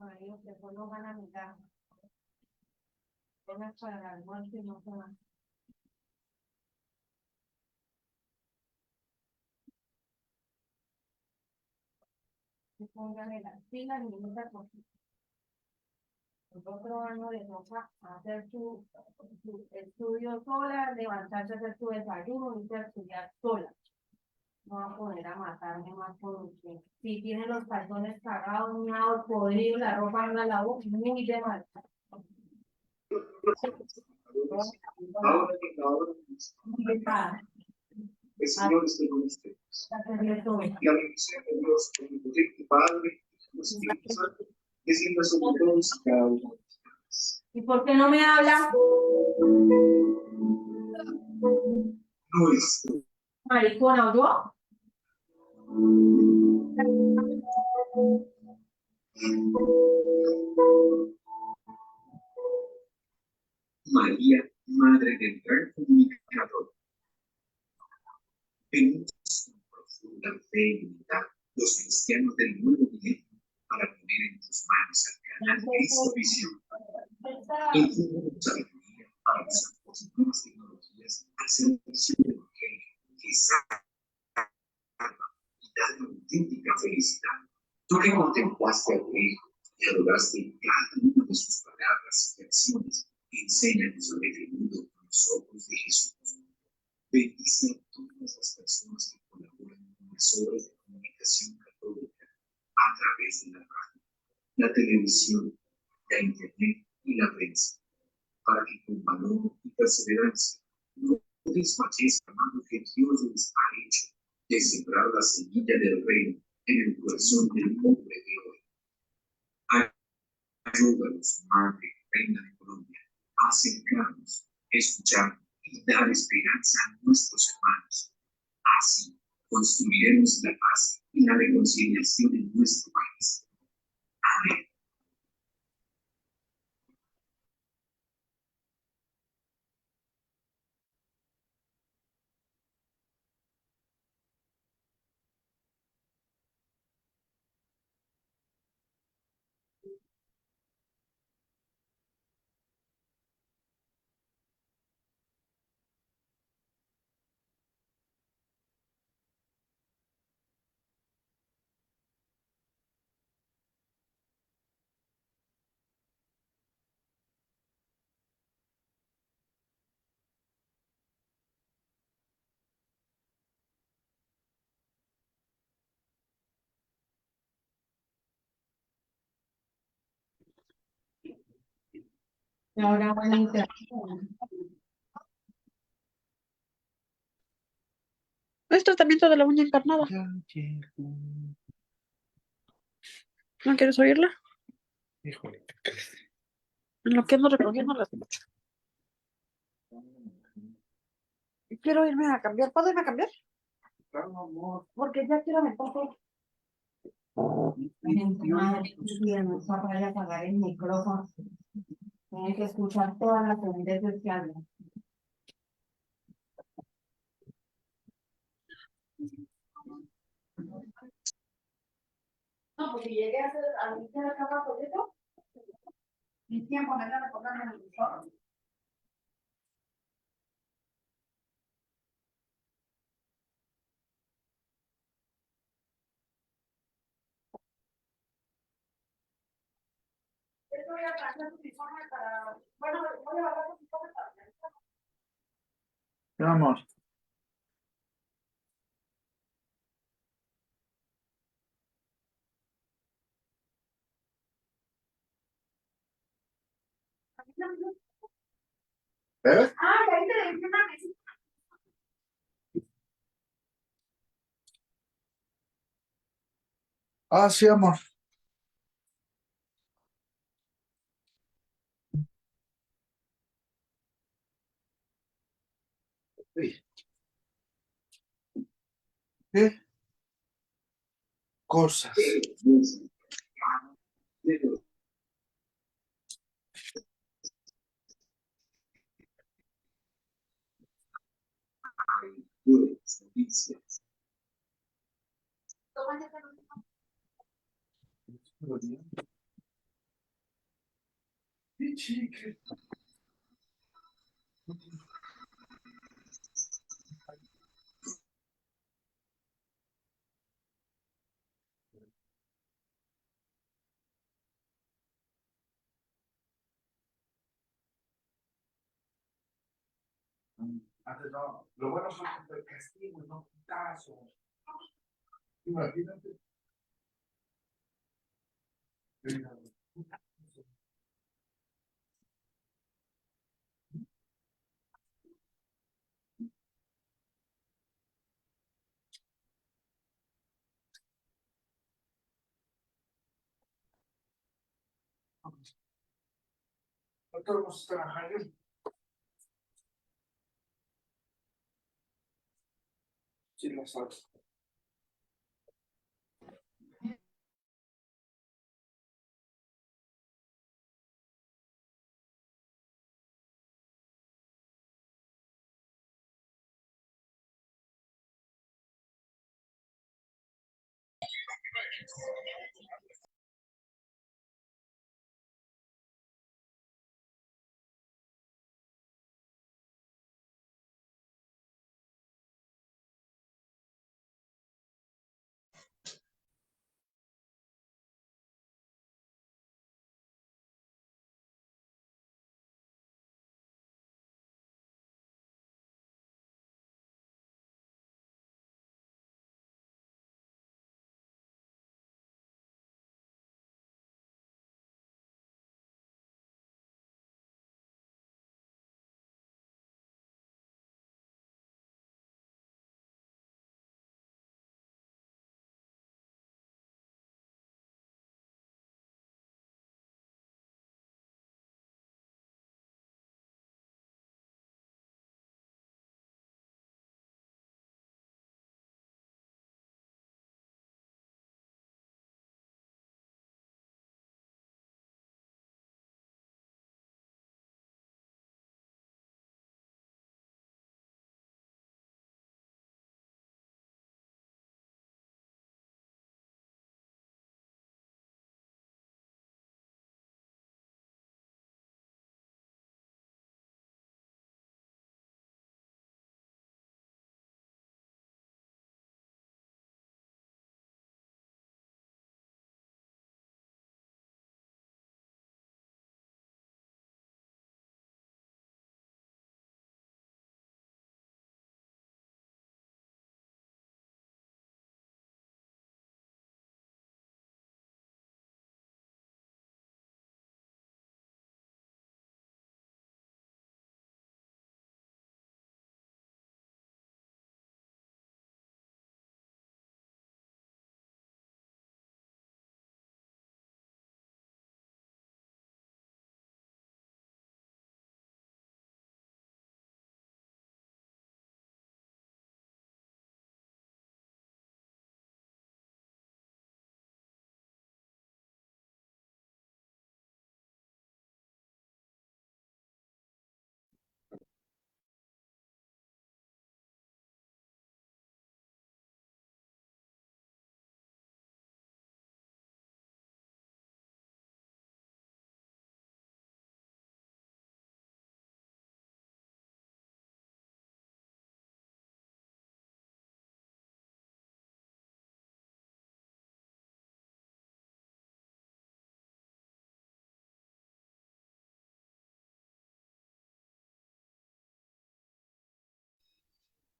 Ay, después no van a mirar. Van para el almuerzo y no se van. Se pongan en las pilas y no se cosita. El otro año le toca hacer su estudio sola, levantarse a hacer su desayuno y estudiar sola. No va a poder a matarme más por usted. Si tiene los calzones cagados, miados, podridos, la ropa no la lavó, muy de mal. Señores que con ustedes. La bendición de Dios, omnipotente Padre, Hijo y Espíritu Santo, descienda sobre todos y cada uno de ustedes. ¿Y por qué no me habla? Nuestro Maricona, ¿o yo? María, Madre del Gran Comunicador, venimos con profunda fe y unidad los cristianos del nuevo milenio para poner en tus manos al canal Cristo Visión. Infunde sabiduría para usar las nuevas tecnologías al servicio del Evangelio que salva y da la auténtica felicidad. Tú que contemplaste a tu Hijo y adoraste cada una de sus palabras y acciones, enséñanos a ver el mundo con los ojos de Jesús. Bendice a todas las personas que colaboran con las obras de comunicación católica a través de la radio, la televisión, la internet y la prensa, para que con valor y perseverancia no desfallezcan lo que Dios les ha hecho de sembrar la semilla del reino en el corazón del hombre de hoy. Ayúdanos, Madre, Reina de Colombia, a acercarnos, escuchar y dar esperanza a nuestros hermanos. Así construiremos la paz y la reconciliación en nuestro país. Amén. Y ahora buena interacción. Es tratamiento de la uña encarnada. ¿No quieres oírla? Híjole. En lo que ando recogiendo las mucho. Quiero irme a cambiar. ¿Puedo irme a cambiar? Claro, amor. Porque ya quiero meter todo. La gente madre, no vaya a apagar el micrófono. Tiene que escuchar todas las sentencias que hablan. No, porque llegué a hacer a limpiar la cama por eso. Mi tiempo me da de ponerme en el micrófono. Yo voy a pasar tu uniforme para. Bueno, voy a bajar tu uniforme para. ¿Qué amor? ¿Eh? Ah, ahí te dejé una mesita. Ah, sí, amor. Sí. ¿Qué cosas? Antes no, lo bueno fue que el castigo, no caso. Imagínate. No todos trabajar. Sí, lo sabes.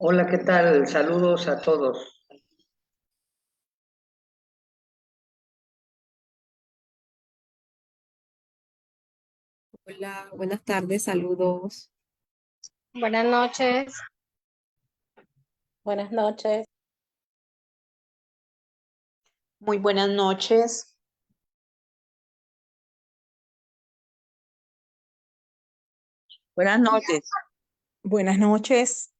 Hola, ¿qué tal? Saludos a todos. Hola, buenas tardes, saludos. Buenas noches. Buenas noches. Muy buenas noches. Buenas noches. Buenas noches.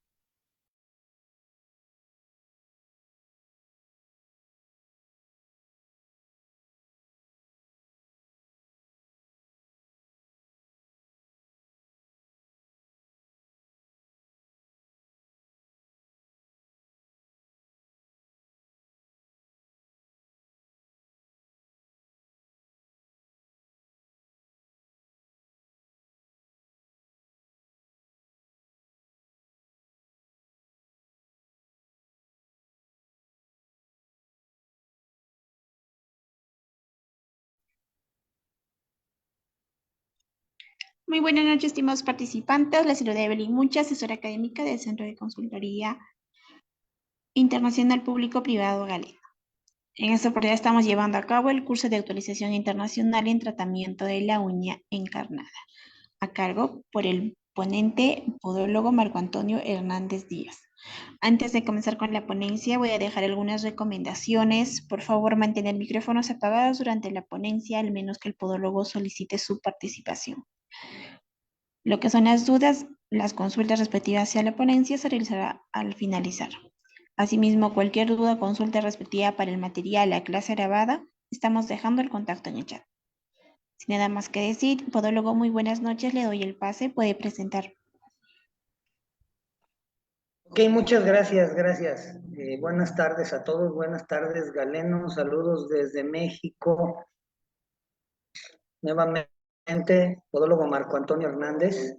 Muy buenas noches, estimados participantes. Les saluda Evelyn Mucha, asesora académica del Centro de Consultoría Internacional Público Privado Galeno. En esta oportunidad estamos llevando a cabo el curso de actualización internacional en tratamiento de la uña encarnada, a cargo por el ponente podólogo Marco Antonio Hernández Díaz. Antes de comenzar con la ponencia, voy a dejar algunas recomendaciones. Por favor, mantener micrófonos apagados durante la ponencia, al menos que el podólogo solicite su participación. Lo que son las dudas, las consultas respectivas hacia la ponencia se realizará al finalizar. Asimismo, cualquier duda o consulta respectiva para el material, la clase grabada, estamos dejando el contacto en el chat. Sin nada más que decir, podólogo, muy buenas noches, le doy el pase, puede presentar. Ok, muchas gracias, gracias. Buenas tardes a todos, buenas tardes, Galeno, saludos desde México. Nuevamente, podólogo Marco Antonio Hernández.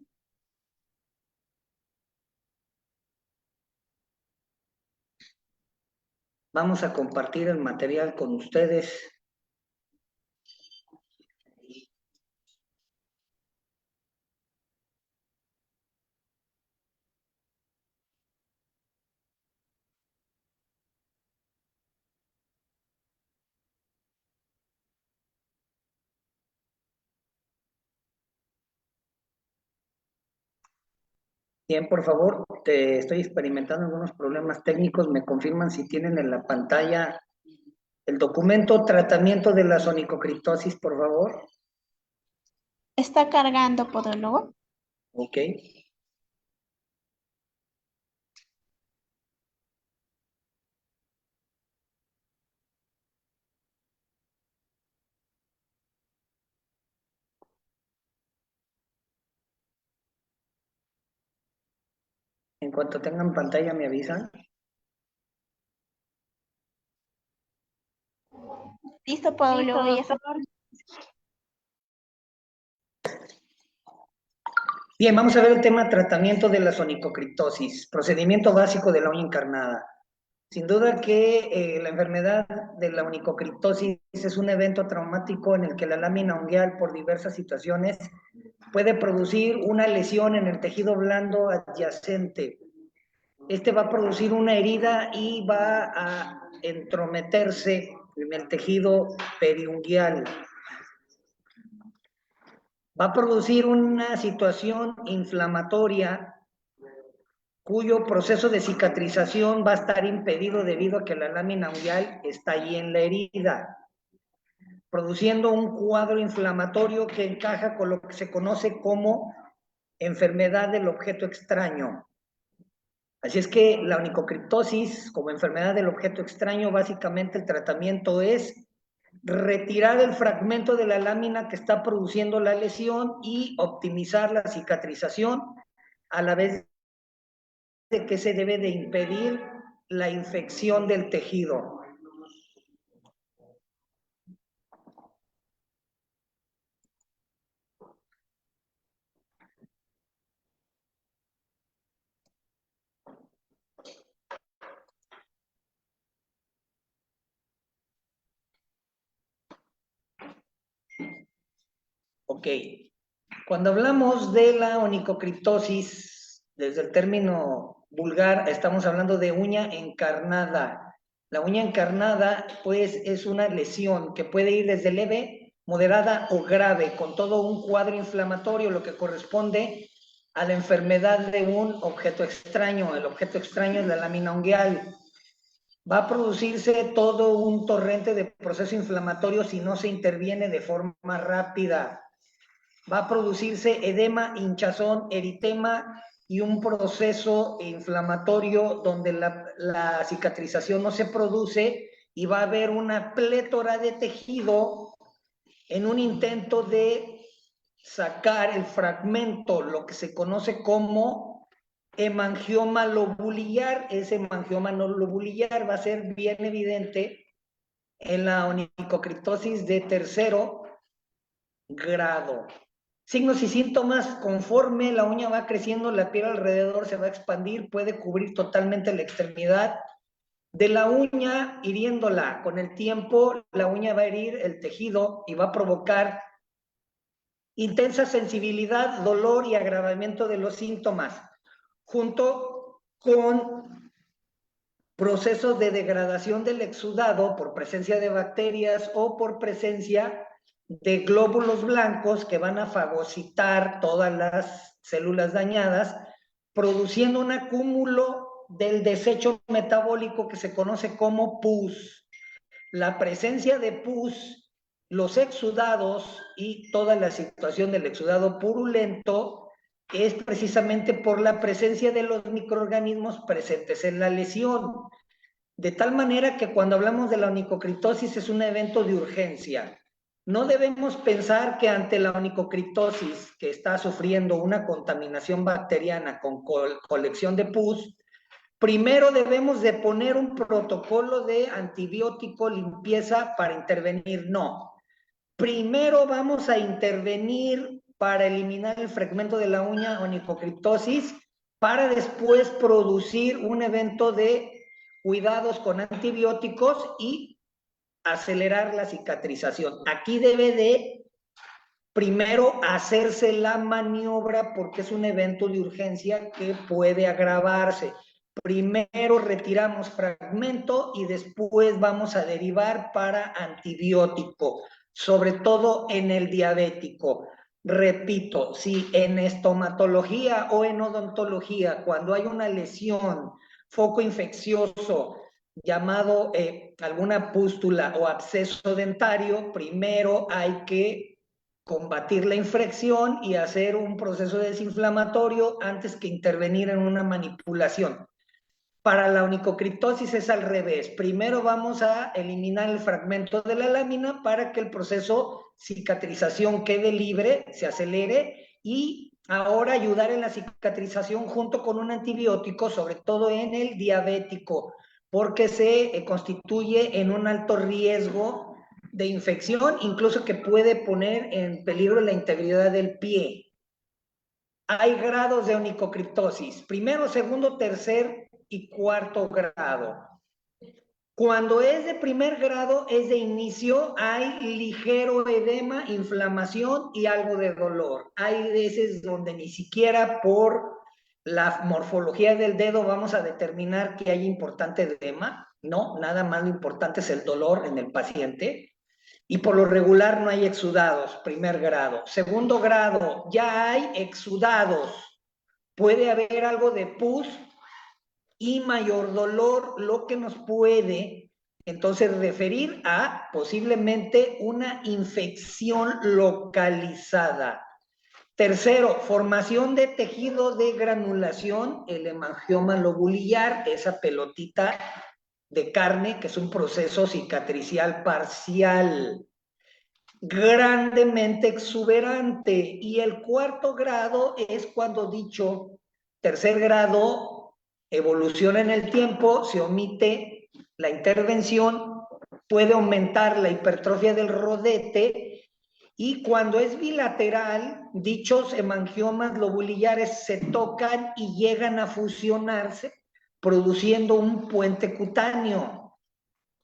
Vamos a compartir el material con ustedes. Bien, por favor, estoy experimentando algunos problemas técnicos. Me confirman si tienen en la pantalla el documento Tratamiento de la sonicocriptosis, por favor. ¿Está cargando, podólogo? Ok. En cuanto tengan pantalla, me avisan. Listo, podólogo, ya está. Bien, vamos a ver el tema tratamiento de la sonicocriptosis, procedimiento básico de la uña encarnada. Sin duda que la enfermedad de la onicocriptosis es un evento traumático en el que la lámina ungueal, por diversas situaciones, puede producir una lesión en el tejido blando adyacente. Este va a producir una herida y va a entrometerse en el tejido periungueal. Va a producir una situación inflamatoria cuyo proceso de cicatrización va a estar impedido debido a que la lámina ungueal está ahí en la herida, produciendo un cuadro inflamatorio que encaja con lo que se conoce como enfermedad del objeto extraño. Así es que la onicocriptosis, como enfermedad del objeto extraño, básicamente el tratamiento es retirar el fragmento de la lámina que está produciendo la lesión y optimizar la cicatrización, a la vez de que se debe de impedir la infección del tejido. Ok, cuando hablamos de la onicocriptosis, desde el término vulgar, estamos hablando de uña encarnada. La uña encarnada, pues, es una lesión que puede ir desde leve, moderada o grave, con todo un cuadro inflamatorio, lo que corresponde a la enfermedad de un objeto extraño. El objeto extraño es la lámina ungueal. Va a producirse todo un torrente de proceso inflamatorio si no se interviene de forma rápida. Va a producirse edema, hinchazón, eritema y un proceso inflamatorio donde la cicatrización no se produce y va a haber una plétora de tejido en un intento de sacar el fragmento, lo que se conoce como hemangioma lobulillar. Ese hemangioma lobulillar va a ser bien evidente en la onicocriptosis de tercero grado. Signos y síntomas: conforme la uña va creciendo, la piel alrededor se va a expandir, puede cubrir totalmente la extremidad de la uña, hiriéndola. Con el tiempo, la uña va a herir el tejido y va a provocar intensa sensibilidad, dolor y agravamiento de los síntomas, junto con procesos de degradación del exudado por presencia de bacterias o por presencia de glóbulos blancos que van a fagocitar todas las células dañadas, produciendo un acúmulo del desecho metabólico que se conoce como pus. La presencia de pus, los exudados y toda la situación del exudado purulento es precisamente por la presencia de los microorganismos presentes en la lesión. De tal manera que cuando hablamos de la onicocriptosis es un evento de urgencia. No debemos pensar que ante la onicocriptosis, que está sufriendo una contaminación bacteriana con colección de pus, primero debemos de poner un protocolo de antibiótico limpieza para intervenir. No. Primero vamos a intervenir para eliminar el fragmento de la uña onicocriptosis para después producir un evento de cuidados con antibióticos y acelerar la cicatrización. Aquí debe de primero hacerse la maniobra porque es un evento de urgencia que puede agravarse. Primero retiramos fragmento y después vamos a derivar para antibiótico, sobre todo en el diabético. Repito, si en estomatología o en odontología, cuando hay una lesión, foco infeccioso, llamado alguna pústula o absceso dentario, primero hay que combatir la infección y hacer un proceso desinflamatorio antes que intervenir en una manipulación. Para la onicocriptosis es al revés. Primero vamos a eliminar el fragmento de la lámina para que el proceso cicatrización quede libre, se acelere y ahora ayudar en la cicatrización junto con un antibiótico, sobre todo en el diabético, porque se constituye en un alto riesgo de infección, incluso que puede poner en peligro la integridad del pie. Hay grados de onicocriptosis, primero, segundo, tercer y cuarto grado. Cuando es de primer grado, es de inicio, hay ligero edema, inflamación y algo de dolor. Hay veces donde ni siquiera por la morfología del dedo vamos a determinar que hay importante edema. No, nada más lo importante es el dolor en el paciente. Y por lo regular no hay exudados, primer grado. Segundo grado, ya hay exudados. Puede haber algo de pus y mayor dolor, lo que nos puede entonces referir a posiblemente una infección localizada. Tercero, formación de tejido de granulación, el hemangioma lobulillar, esa pelotita de carne, que es un proceso cicatricial parcial, grandemente exuberante. Y el cuarto grado es cuando dicho tercer grado evoluciona en el tiempo, se omite la intervención, puede aumentar la hipertrofia del rodete y cuando es bilateral, dichos hemangiomas lobulillares se tocan y llegan a fusionarse, produciendo un puente cutáneo.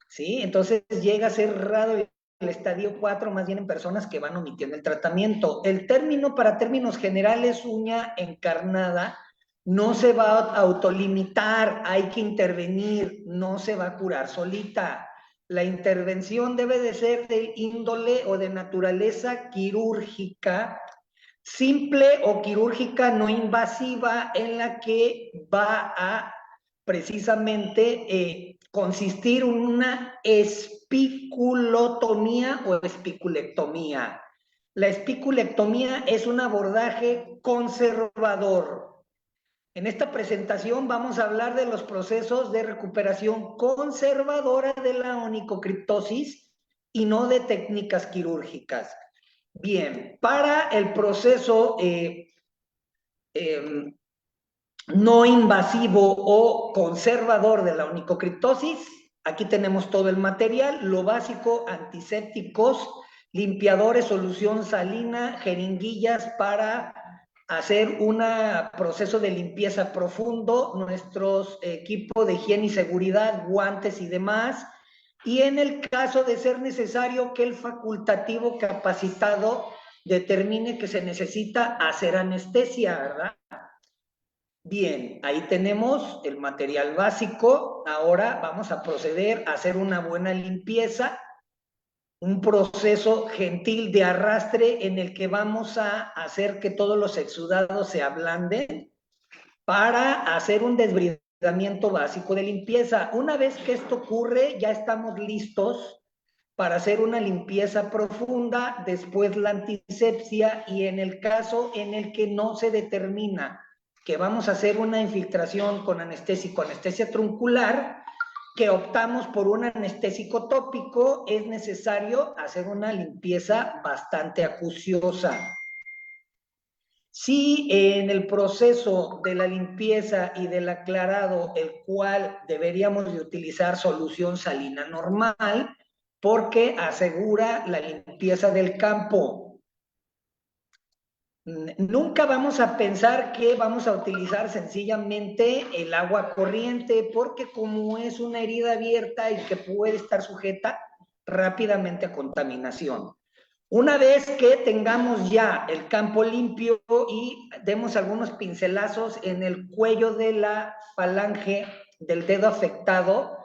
¿Sí? Entonces llega a ser raro el estadio 4, más bien en personas que van omitiendo el tratamiento. El término, para términos generales, uña encarnada, no se va a autolimitar, hay que intervenir, no se va a curar solita. La intervención debe de ser de índole o de naturaleza quirúrgica, simple o quirúrgica no invasiva, en la que va a precisamente consistir en una espiculotomía o espiculectomía. La espiculectomía es un abordaje conservador. En esta presentación vamos a hablar de los procesos de recuperación conservadora de la onicocriptosis y no de técnicas quirúrgicas. Bien, para el proceso no invasivo o conservador de la onicocriptosis, aquí tenemos todo el material, lo básico, antisépticos, limpiadores, solución salina, jeringuillas para hacer un proceso de limpieza profundo, nuestros equipos de higiene y seguridad, guantes y demás, y en el caso de ser necesario que el facultativo capacitado determine que se necesita hacer anestesia, ¿verdad? Bien, ahí tenemos el material básico. Ahora vamos a proceder a hacer una buena limpieza, un proceso gentil de arrastre en el que vamos a hacer que todos los exudados se ablanden para hacer un desbridamiento básico de limpieza. Una vez que esto ocurre, ya estamos listos para hacer una limpieza profunda, después la antisepsia, y en el caso en el que no se determina que vamos a hacer una infiltración con anestésico, anestesia truncular, que optamos por un anestésico tópico, es necesario hacer una limpieza bastante acuciosa. Si en el proceso de la limpieza y del aclarado, el cual deberíamos de utilizar solución salina normal, porque asegura la limpieza del campo. Nunca vamos a pensar que vamos a utilizar sencillamente el agua corriente, porque como es una herida abierta y que puede estar sujeta rápidamente a contaminación. Una vez que tengamos ya el campo limpio y demos algunos pincelazos en el cuello de la falange del dedo afectado,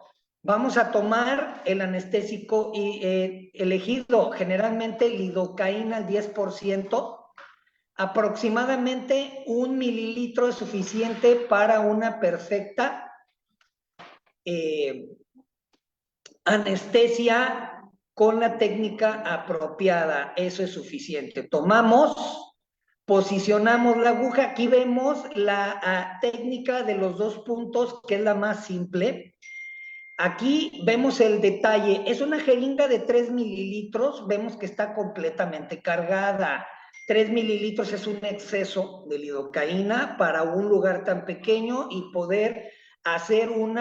vamos a tomar el anestésico elegido, generalmente lidocaína al 10%, aproximadamente 1 mililitro es suficiente para una perfecta anestesia con la técnica apropiada. Eso es suficiente. Tomamos, posicionamos la aguja. Aquí vemos la técnica de los 2 puntos, que es la más simple. Aquí vemos el detalle. Es una jeringa de 3 mililitros. Vemos que está completamente cargada. 3 mililitros es un exceso de lidocaína para un lugar tan pequeño y poder hacer un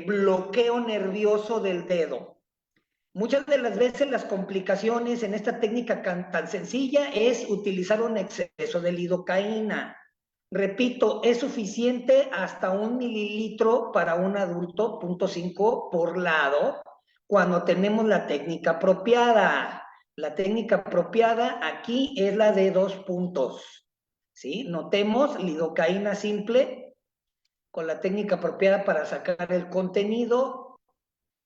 bloqueo nervioso del dedo. Muchas de las veces las complicaciones en esta técnica tan sencilla es utilizar un exceso de lidocaína. Repito, es suficiente hasta 1 mililitro para un adulto, 0.5 por lado, cuando tenemos la técnica apropiada. La técnica apropiada aquí es la de 2 puntos, ¿sí? Notemos, lidocaína simple con la técnica apropiada para sacar el contenido.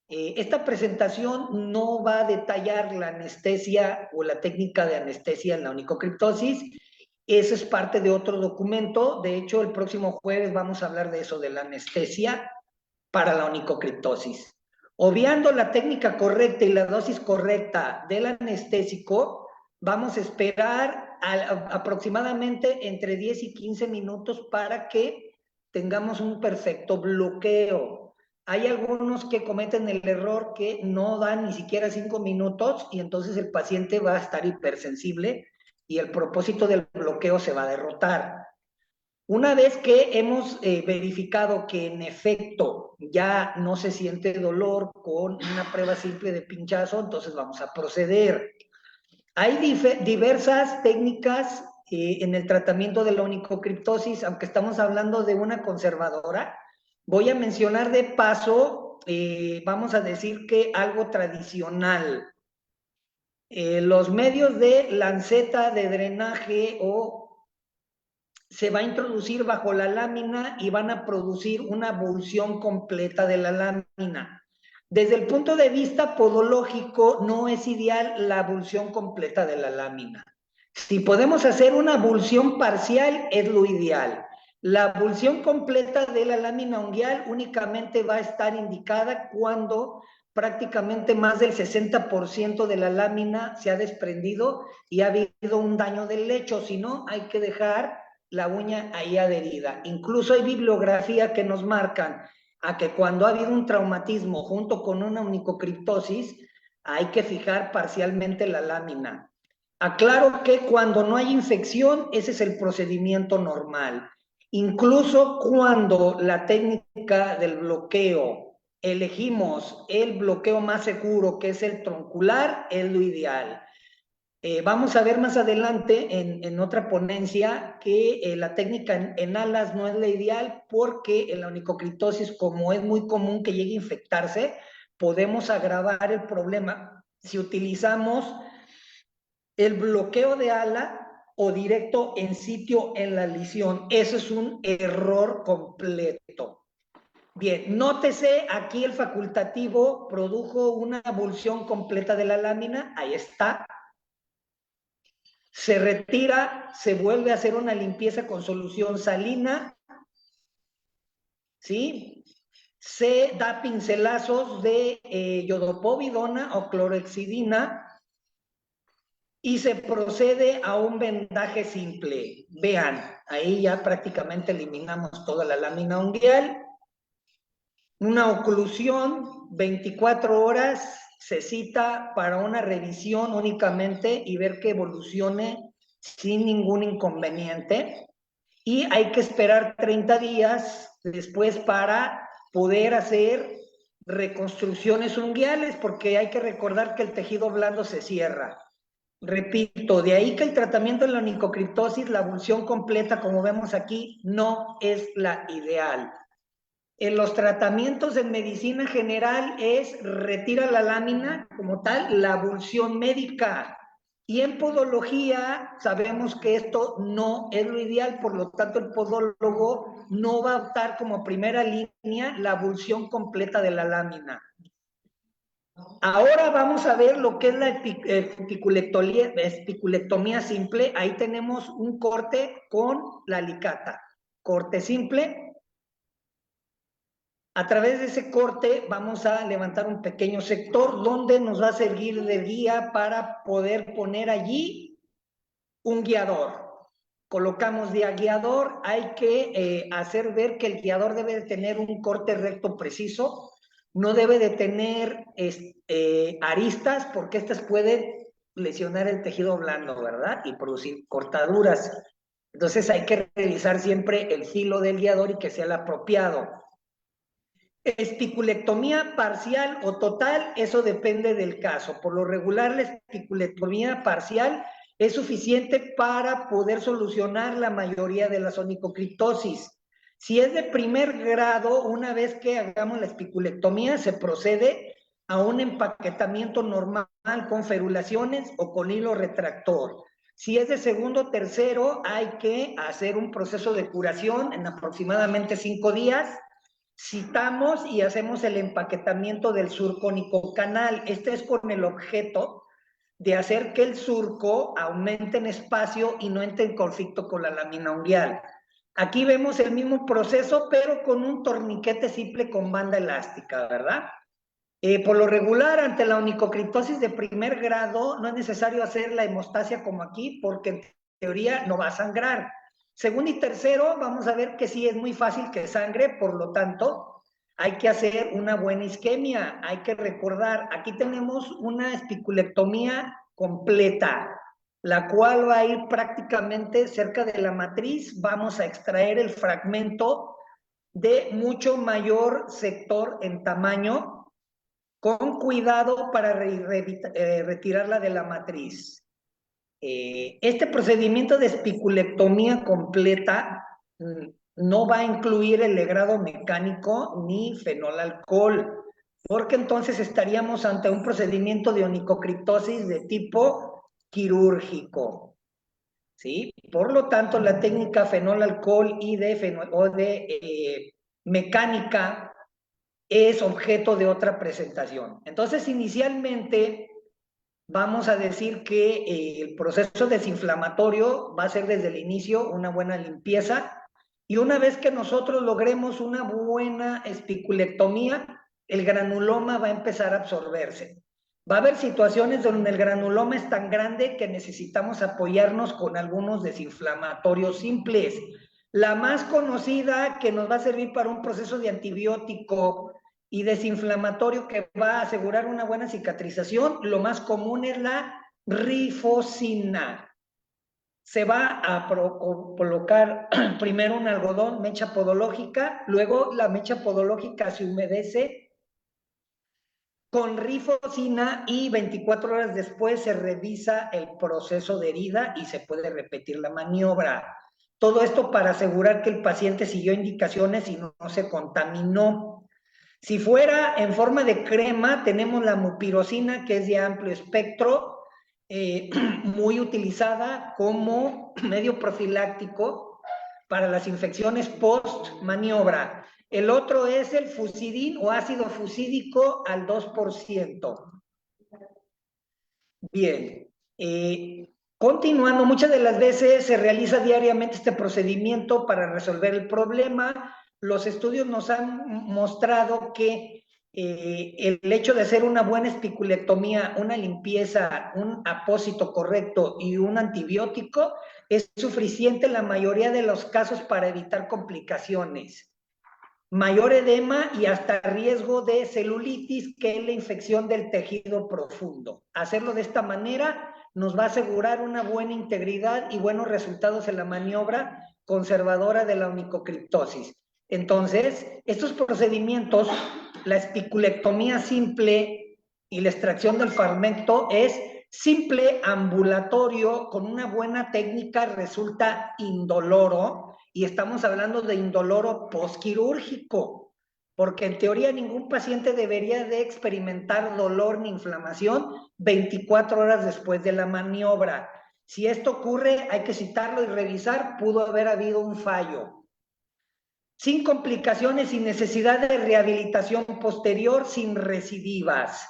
Esta presentación no va a detallar la anestesia o la técnica de anestesia en la onicocriptosis. Eso es parte de otro documento. De hecho, el próximo jueves vamos a hablar de eso, de la anestesia para la onicocriptosis. Obviando la técnica correcta y la dosis correcta del anestésico, vamos a esperar aproximadamente entre 10 y 15 minutos para que tengamos un perfecto bloqueo. Hay algunos que cometen el error que no dan ni siquiera 5 minutos y entonces el paciente va a estar hipersensible y el propósito del bloqueo se va a derrotar. Una vez que hemos verificado que en efecto ya no se siente dolor con una prueba simple de pinchazo, entonces vamos a proceder. Hay diversas técnicas en el tratamiento de la onicocriptosis, aunque estamos hablando de una conservadora. Voy a mencionar de paso, vamos a decir que algo tradicional. Los medios de lanceta de drenaje se va a introducir bajo la lámina y van a producir una abulsión completa de la lámina. Desde el punto de vista podológico, no es ideal la abulsión completa de la lámina. Si podemos hacer una abulsión parcial, es lo ideal. La abulsión completa de la lámina unguial únicamente va a estar indicada cuando prácticamente más del 60% de la lámina se ha desprendido y ha habido un daño del lecho. Si no, hay que dejar la uña ahí adherida. Incluso hay bibliografía que nos marcan a que cuando ha habido un traumatismo junto con una onicocriptosis, hay que fijar parcialmente la lámina. Aclaro que cuando no hay infección, ese es el procedimiento normal. Incluso cuando la técnica del bloqueo, elegimos el bloqueo más seguro, que es el troncular, es lo ideal. Vamos a ver más adelante en otra ponencia que la técnica en alas no es la ideal porque en la onicocriptosis, como es muy común que llegue a infectarse, podemos agravar el problema si utilizamos el bloqueo de ala o directo en sitio en la lesión. Eso es un error completo. Bien, nótese, aquí el facultativo produjo una abulsión completa de la lámina, ahí está. Se retira, se vuelve a hacer una limpieza con solución salina, ¿sí? Se da pincelazos de iodopovidona o clorhexidina y se procede a un vendaje simple. Vean, ahí ya prácticamente eliminamos toda la lámina unguial. Una oclusión, 24 horas, se cita para una revisión únicamente y ver que evolucione sin ningún inconveniente. Y hay que esperar 30 días después para poder hacer reconstrucciones unguiales, porque hay que recordar que el tejido blando se cierra. Repito, de ahí que el tratamiento de la onicocriptosis, la abulsión completa, como vemos aquí, no es la ideal. En los tratamientos en medicina general es retira la lámina como tal, la abulsión médica. Y en podología sabemos que esto no es lo ideal, por lo tanto el podólogo no va a optar como primera línea la abulsión completa de la lámina. Ahora vamos a ver lo que es la espiculectomía simple. Ahí tenemos un corte con la alicata. Corte simple. A través de ese corte vamos a levantar un pequeño sector donde nos va a servir de guía para poder poner allí un guiador. Colocamos de guiador, hay que hacer ver que el guiador debe de tener un corte recto preciso, no debe de tener aristas porque estas pueden lesionar el tejido blando, ¿verdad? Y producir cortaduras. Entonces hay que revisar siempre el filo del guiador y que sea el apropiado. Espiculectomía parcial o total, eso depende del caso. Por lo regular, la espiculectomía parcial es suficiente para poder solucionar la mayoría de las onicocriptosis. Si es de primer grado, una vez que hagamos la espiculectomía, se procede a un empaquetamiento normal con ferulaciones o con hilo retractor. Si es de segundo o tercero, hay que hacer un proceso de curación en aproximadamente 5 días. Citamos y hacemos el empaquetamiento del surco onicocanal. Este es con el objeto de hacer que el surco aumente en espacio y no entre en conflicto con la lámina unguial. Aquí vemos el mismo proceso, pero con un torniquete simple con banda elástica, ¿verdad? Por lo regular, ante la onicocriptosis de primer grado, no es necesario hacer la hemostasia como aquí, porque en teoría no va a sangrar. Segundo y tercero, vamos a ver que sí es muy fácil que sangre, por lo tanto, hay que hacer una buena isquemia. Hay que recordar, aquí tenemos una espiculectomía completa, la cual va a ir prácticamente cerca de la matriz. Vamos a extraer el fragmento de mucho mayor sector en tamaño, con cuidado para retirarla de la matriz. Este procedimiento de espiculectomía completa no va a incluir el legrado mecánico ni fenolalcohol, porque entonces estaríamos ante un procedimiento de onicocriptosis de tipo quirúrgico, ¿sí? Por lo tanto, la técnica fenolalcohol y de mecánica es objeto de otra presentación. Entonces, inicialmente vamos a decir que el proceso desinflamatorio va a ser desde el inicio una buena limpieza, y una vez que nosotros logremos una buena espiculectomía, el granuloma va a empezar a absorberse. Va a haber situaciones donde el granuloma es tan grande que necesitamos apoyarnos con algunos desinflamatorios simples. La más conocida, que nos va a servir para un proceso de antibiótico y desinflamatorio que va a asegurar una buena cicatrización, lo más común es la rifocina. Se va a colocar primero un algodón, mecha podológica, luego la mecha podológica se humedece con rifocina y 24 horas después se revisa el proceso de herida y se puede repetir la maniobra. Todo esto para asegurar que el paciente siguió indicaciones y no se contaminó. Si fuera en forma de crema, tenemos la mupirocina, que es de amplio espectro, muy utilizada como medio profiláctico para las infecciones post-maniobra. El otro es el fusidin o ácido fusídico al 2%. Bien, continuando, muchas de las veces se realiza diariamente este procedimiento para resolver el problema. Los estudios nos han mostrado que el hecho de hacer una buena espiculectomía, una limpieza, un apósito correcto y un antibiótico es suficiente en la mayoría de los casos para evitar complicaciones. Mayor edema y hasta riesgo de celulitis, que es la infección del tejido profundo. Hacerlo de esta manera nos va a asegurar una buena integridad y buenos resultados en la maniobra conservadora de la onicocriptosis. Entonces, estos procedimientos, la espiculectomía simple y la extracción del fragmento es simple, ambulatorio, con una buena técnica, resulta indoloro. Y estamos hablando de indoloro postquirúrgico, porque en teoría ningún paciente debería de experimentar dolor ni inflamación 24 horas después de la maniobra. Si esto ocurre, hay que citarlo y revisar, pudo haber habido un fallo. Sin complicaciones, sin necesidad de rehabilitación posterior, sin recidivas.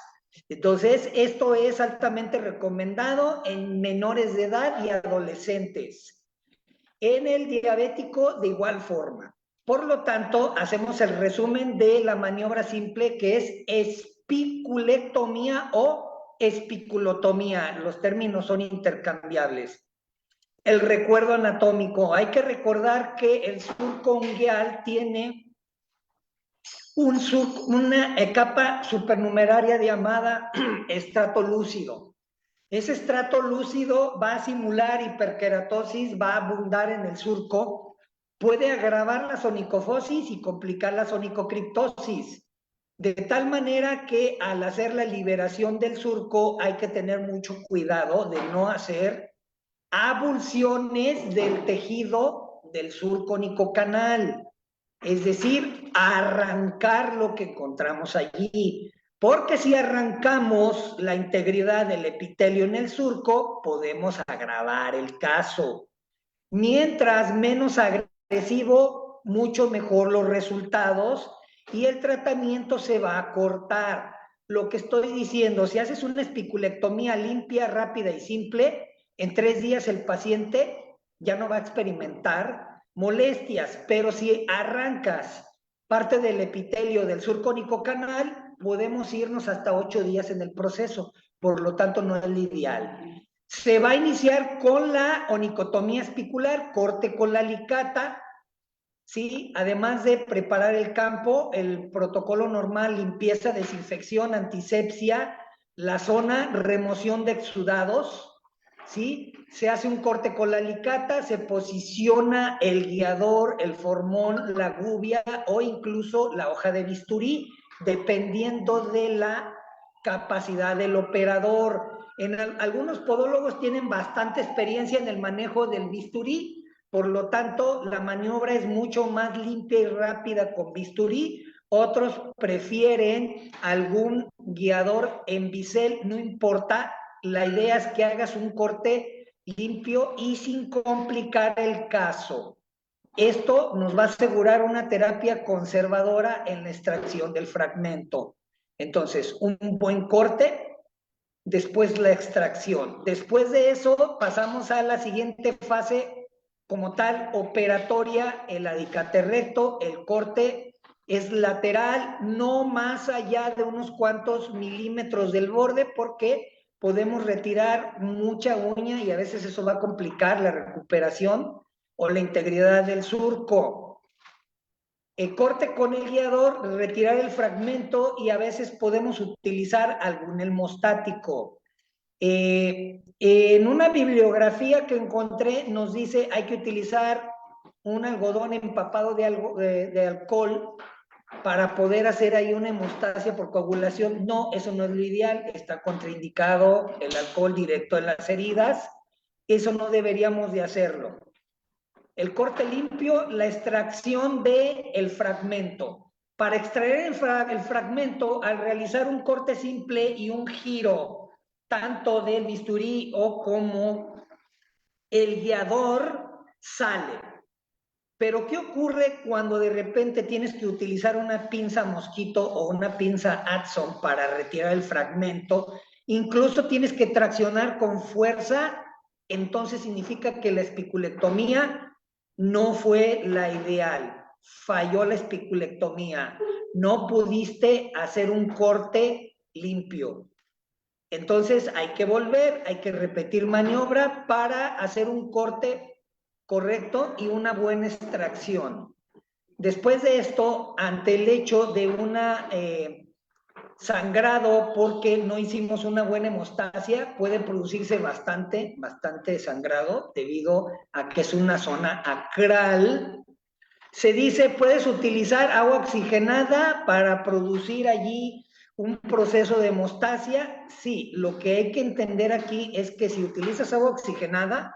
Entonces, esto es altamente recomendado en menores de edad y adolescentes. En el diabético, de igual forma. Por lo tanto, hacemos el resumen de la maniobra simple, que es espiculectomía o espiculotomía. Los términos son intercambiables. El recuerdo anatómico. Hay que recordar que el surco unguial tiene una capa supernumeraria llamada estrato lúcido. Ese estrato lúcido va a simular hiperkeratosis, va a abundar en el surco, puede agravar la onicofosis y complicar la onicocriptosis. De tal manera que al hacer la liberación del surco hay que tener mucho cuidado de no hacer abulsiones del tejido del surco onicocanal. Es decir, arrancar lo que encontramos allí. Porque si arrancamos la integridad del epitelio en el surco, podemos agravar el caso. Mientras menos agresivo, mucho mejor los resultados y el tratamiento se va a cortar. Lo que estoy diciendo, si haces una espiculectomía limpia, rápida y simple, en 3 días el paciente ya no va a experimentar molestias, pero si arrancas parte del epitelio del surco onicocanal, podemos irnos hasta 8 días en el proceso, por lo tanto no es lo ideal. Se va a iniciar con la onicotomía espicular, corte con la alicata, ¿sí? Además de preparar el campo, el protocolo normal, limpieza, desinfección, antisepsia, la zona, remoción de exudados, ¿sí? Se hace un corte con la alicata, se posiciona el guiador, el formón, la gubia o incluso la hoja de bisturí, dependiendo de la capacidad del operador. Algunos podólogos tienen bastante experiencia en el manejo del bisturí, por lo tanto, la maniobra es mucho más limpia y rápida con bisturí. Otros prefieren algún guiador en bisel, no importa. La idea es que hagas un corte limpio y sin complicar el caso. Esto nos va a asegurar una terapia conservadora en la extracción del fragmento. Entonces, un buen corte, después la extracción. Después de eso, pasamos a la siguiente fase como tal, operatoria, el alicate recto, el corte es lateral, no más allá de unos cuantos milímetros del borde, porque podemos retirar mucha uña y a veces eso va a complicar la recuperación o la integridad del surco. El corte con el guiador, retirar el fragmento y a veces podemos utilizar algún hemostático. En una bibliografía que encontré nos dice hay que utilizar un algodón empapado de alcohol para poder hacer ahí una hemostasia por coagulación. No, eso no es lo ideal, está contraindicado el alcohol directo en las heridas, eso no deberíamos de hacerlo. El corte limpio, la extracción del fragmento. Para extraer el fragmento, al realizar un corte simple y un giro tanto del bisturí o como el guiador sale. Pero ¿qué ocurre cuando de repente tienes que utilizar una pinza mosquito o una pinza Adson para retirar el fragmento? Incluso tienes que traccionar con fuerza, entonces significa que la espiculectomía no fue la ideal, falló la espiculectomía, no pudiste hacer un corte limpio. Entonces hay que volver, hay que repetir maniobra para hacer un corte correcto y una buena extracción. Después de esto, ante el hecho de una sangrado porque no hicimos una buena hemostasia, puede producirse bastante sangrado debido a que es una zona acral. Se dice, puedes utilizar agua oxigenada para producir allí un proceso de hemostasia. Sí, lo que hay que entender aquí es que si utilizas agua oxigenada,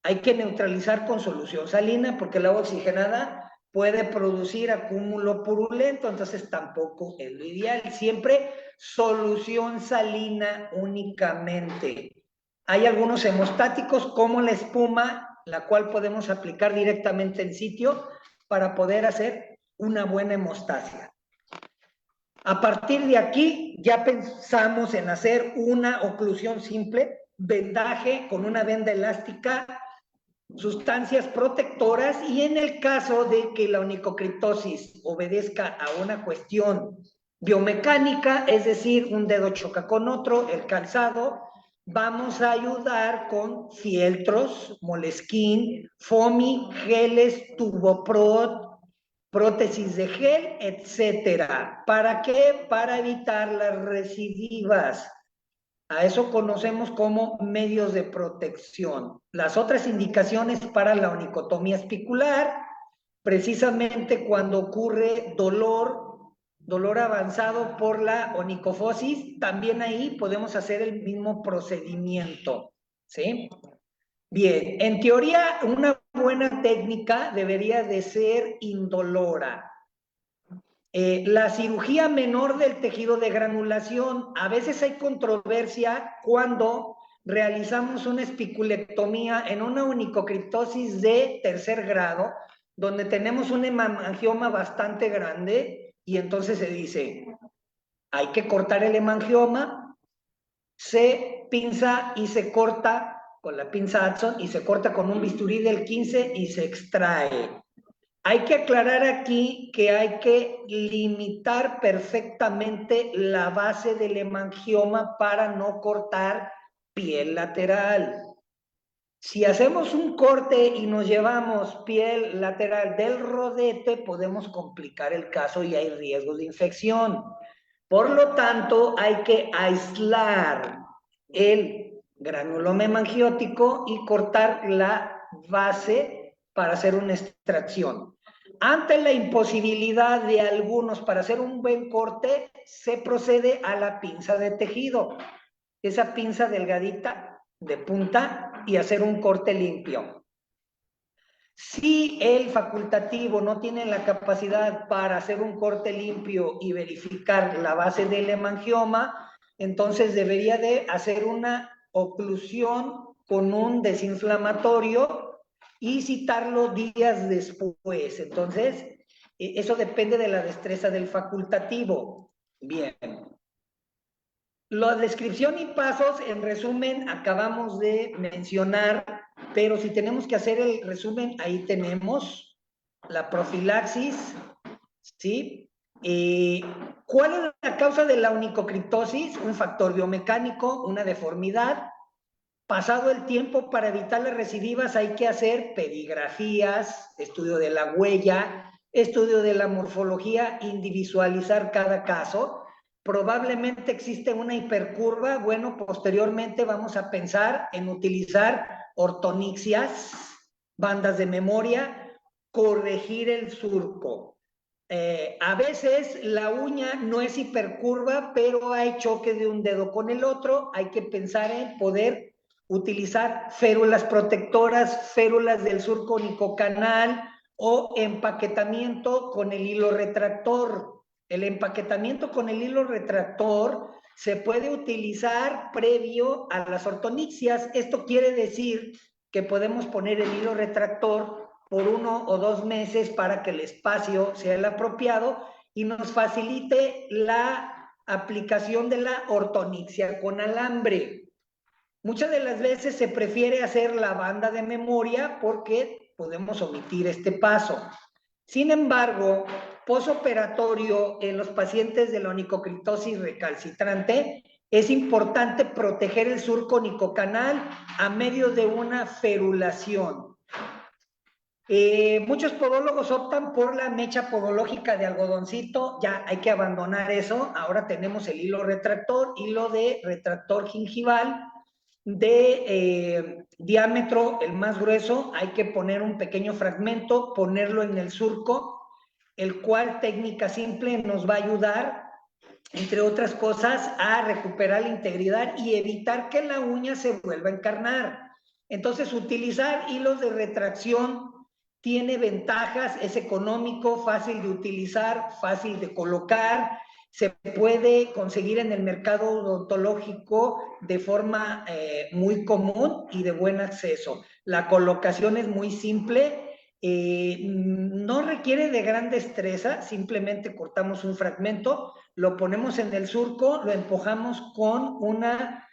hay que neutralizar con solución salina, porque el agua oxigenada puede producir acúmulo purulento, entonces tampoco es lo ideal. Siempre solución salina únicamente. Hay algunos hemostáticos como la espuma, la cual podemos aplicar directamente en sitio para poder hacer una buena hemostasia. A partir de aquí ya pensamos en hacer una oclusión simple, vendaje con una venda elástica, sustancias protectoras, y en el caso de que la onicocriptosis obedezca a una cuestión biomecánica, es decir, un dedo choca con otro, el calzado, vamos a ayudar con fieltros, Moleskine, Fomi, geles, Turboprot, prótesis de gel, etcétera. ¿Para qué? Para evitar las recidivas. A eso conocemos como medios de protección. Las otras indicaciones para la onicotomía espicular, precisamente cuando ocurre dolor avanzado por la onicofosis, también ahí podemos hacer el mismo procedimiento, ¿sí? Bien, en teoría una buena técnica debería de ser indolora. La cirugía menor del tejido de granulación, a veces hay controversia cuando realizamos una espiculectomía en una onicocriptosis de tercer grado, donde tenemos un hemangioma bastante grande, y entonces se dice, hay que cortar el hemangioma, se pinza y se corta con la pinza Adson y se corta con un bisturí del 15 y se extrae. Hay que aclarar aquí que hay que limitar perfectamente la base del hemangioma para no cortar piel lateral. Si hacemos un corte y nos llevamos piel lateral del rodete, podemos complicar el caso y hay riesgos de infección. Por lo tanto, hay que aislar el granuloma hemangiótico y cortar la base para hacer una extracción. Ante la imposibilidad de algunos para hacer un buen corte, se procede a la pinza de tejido. Esa pinza delgadita de punta y hacer un corte limpio. Si el facultativo no tiene la capacidad para hacer un corte limpio y verificar la base del hemangioma, entonces debería de hacer una oclusión con un desinflamatorio y citarlo días después. Entonces, eso depende de la destreza del facultativo. Bien. La descripción y pasos, en resumen, acabamos de mencionar, pero si tenemos que hacer el resumen, ahí tenemos la profilaxis, ¿sí? ¿Cuál es la causa de la onicocriptosis? Un factor biomecánico, una deformidad. Pasado el tiempo, para evitar las recidivas hay que hacer pedigrafías, estudio de la huella, estudio de la morfología, individualizar cada caso. Probablemente existe una hipercurva. Bueno, posteriormente vamos a pensar en utilizar ortonixias, bandas de memoria, corregir el surco. A veces la uña no es hipercurva, pero hay choque de un dedo con el otro. Hay que pensar en poder utilizar férulas protectoras, férulas del surco onicocanal o empaquetamiento con el hilo retractor. El empaquetamiento con el hilo retractor se puede utilizar previo a las ortoniccias. Esto quiere decir que podemos poner el hilo retractor por 1 o 2 meses para que el espacio sea el apropiado y nos facilite la aplicación de la ortoniccia con alambre. Muchas de las veces se prefiere hacer la banda de memoria porque podemos omitir este paso. Sin embargo, posoperatorio en los pacientes de la onicocriptosis recalcitrante es importante proteger el surco onicocanal a medio de una ferulación. Muchos podólogos optan por la mecha podológica de algodoncito, ya hay que abandonar eso. Ahora tenemos el hilo retractor, hilo de retractor gingival de diámetro el más grueso. Hay que poner un pequeño fragmento, ponerlo en el surco, el cual técnica simple nos va a ayudar, entre otras cosas, a recuperar la integridad y evitar que la uña se vuelva a encarnar. Entonces, utilizar hilos de retracción tiene ventajas, es económico, fácil de utilizar, fácil de colocar, se puede conseguir en el mercado odontológico de forma muy común y de buen acceso. La colocación es muy simple, no requiere de gran destreza, simplemente cortamos un fragmento, lo ponemos en el surco, lo empujamos con una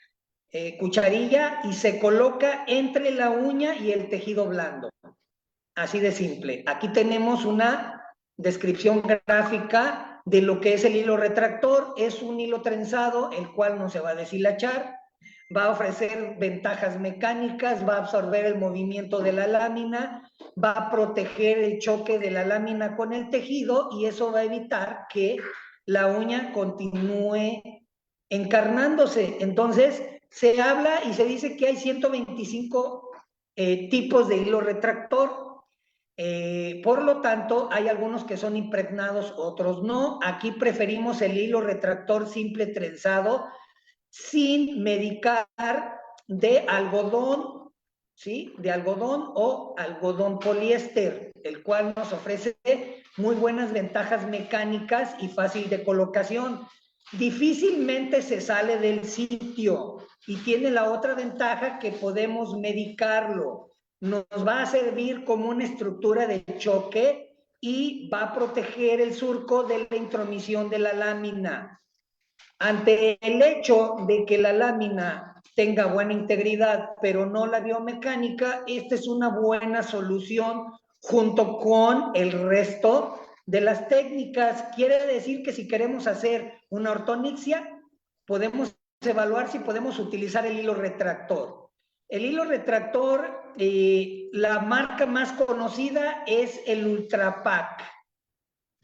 cucharilla y se coloca entre la uña y el tejido blando. Así de simple. Aquí tenemos una descripción gráfica de lo que es el hilo retractor. Es un hilo trenzado, el cual no se va a deshilachar, va a ofrecer ventajas mecánicas, va a absorber el movimiento de la lámina, va a proteger el choque de la lámina con el tejido y eso va a evitar que la uña continúe encarnándose. Entonces, se habla y se dice que hay 125 tipos de hilo retractor. Por lo tanto, hay algunos que son impregnados, otros no. Aquí preferimos el hilo retractor simple trenzado sin medicar de algodón, ¿sí? De algodón o algodón poliéster, el cual nos ofrece muy buenas ventajas mecánicas y fácil de colocación. Difícilmente se sale del sitio y tiene la otra ventaja que podemos medicarlo. Nos va a servir como una estructura de choque y va a proteger el surco de la intromisión de la lámina. Ante el hecho de que la lámina tenga buena integridad, pero no la biomecánica, esta es una buena solución junto con el resto de las técnicas. Quiere decir que si queremos hacer una ortoniccia, podemos evaluar si podemos utilizar el hilo retractor. El hilo retractor, la marca más conocida es el Ultra Pak.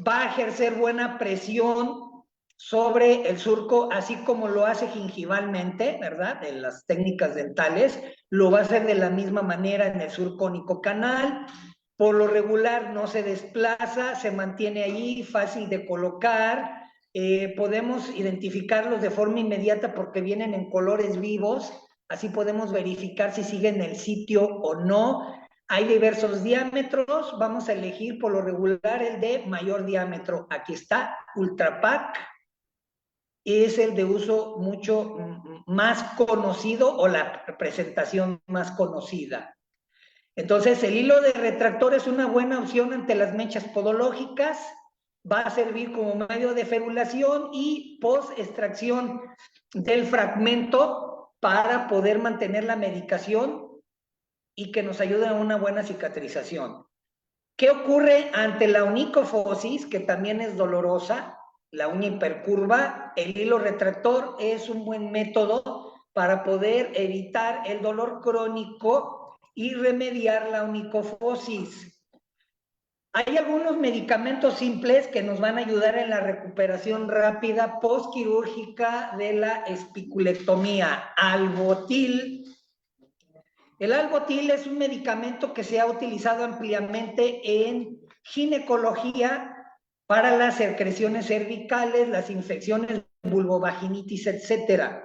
Va a ejercer buena presión sobre el surco, así como lo hace gingivalmente, ¿verdad? En las técnicas dentales, lo va a hacer de la misma manera en el surco onicocanal. Por lo regular no se desplaza, se mantiene ahí, fácil de colocar. Podemos identificarlos de forma inmediata porque vienen en colores vivos. Así podemos verificar si siguen el sitio o no. Hay diversos diámetros, vamos a elegir por lo regular el de mayor diámetro. Aquí está, Ultra Pak, es el de uso mucho más conocido o la presentación más conocida. Entonces, el hilo de retractor es una buena opción ante las mechas podológicas, va a servir como medio de ferulación y post-extracción del fragmento para poder mantener la medicación y que nos ayude a una buena cicatrización. ¿Qué ocurre ante la onicofosis, que también es dolorosa, la uña hipercurva? El hilo retractor es un buen método para poder evitar el dolor crónico y remediar la onicofosis. Hay algunos medicamentos simples que nos van a ayudar en la recuperación rápida postquirúrgica de la espiculectomía. Albotil. El albotil es un medicamento que se ha utilizado ampliamente en ginecología para las secreciones cervicales, las infecciones vulvovaginitis, etc.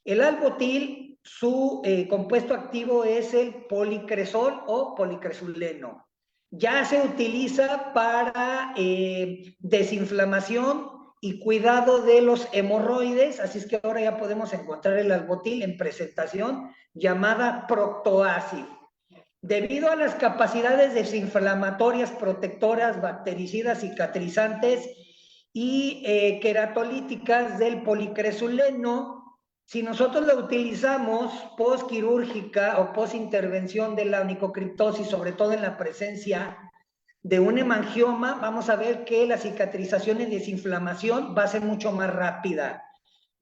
El albotil, su compuesto activo es el policresol o policresuleno. Ya se utiliza para desinflamación y cuidado de los hemorroides, así es que ahora ya podemos encontrar el albotil en presentación llamada Proctoacid. Debido a las capacidades desinflamatorias, protectoras, bactericidas, cicatrizantes y queratolíticas del policresuleno, si nosotros lo utilizamos postquirúrgica o postintervención de la onicocriptosis, sobre todo en la presencia de un hemangioma, vamos a ver que la cicatrización y desinflamación va a ser mucho más rápida.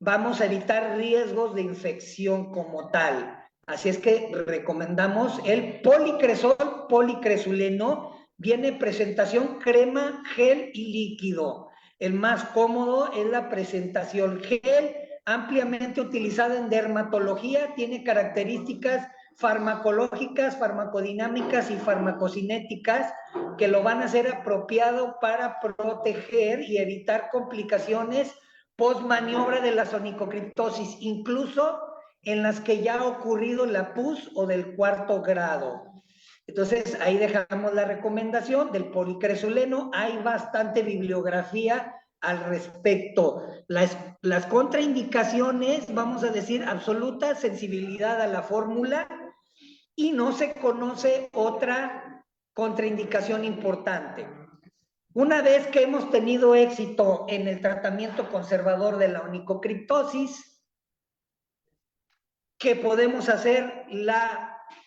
Vamos a evitar riesgos de infección como tal. Así es que recomendamos el policresol, policresuleno. Viene presentación crema, gel y líquido. El más cómodo es la presentación gel, ampliamente utilizada en dermatología, tiene características farmacológicas, farmacodinámicas y farmacocinéticas que lo van a hacer apropiado para proteger y evitar complicaciones post-maniobra de la onicocriptosis, incluso en las que ya ha ocurrido la pus o del 4º grado. Entonces, ahí dejamos la recomendación del policresuleno. Hay bastante bibliografía al respecto. Las contraindicaciones, vamos a decir, absoluta sensibilidad a la fórmula y no se conoce otra contraindicación importante. Una vez que hemos tenido éxito en el tratamiento conservador de la onicocriptosis, ¿qué podemos hacer?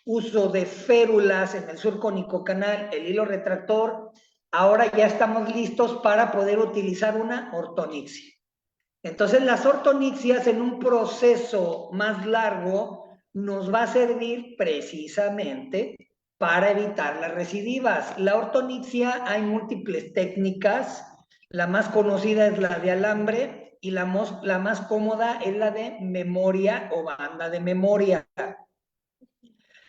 Uso de férulas en el surco onicocanal, el hilo retractor. Ahora ya estamos listos para poder utilizar una ortonixia. Entonces, las ortonixias en un proceso más largo nos va a servir precisamente para evitar las recidivas. La ortonixia hay múltiples técnicas. La más conocida es la de alambre y la más cómoda es la de memoria o banda de memoria.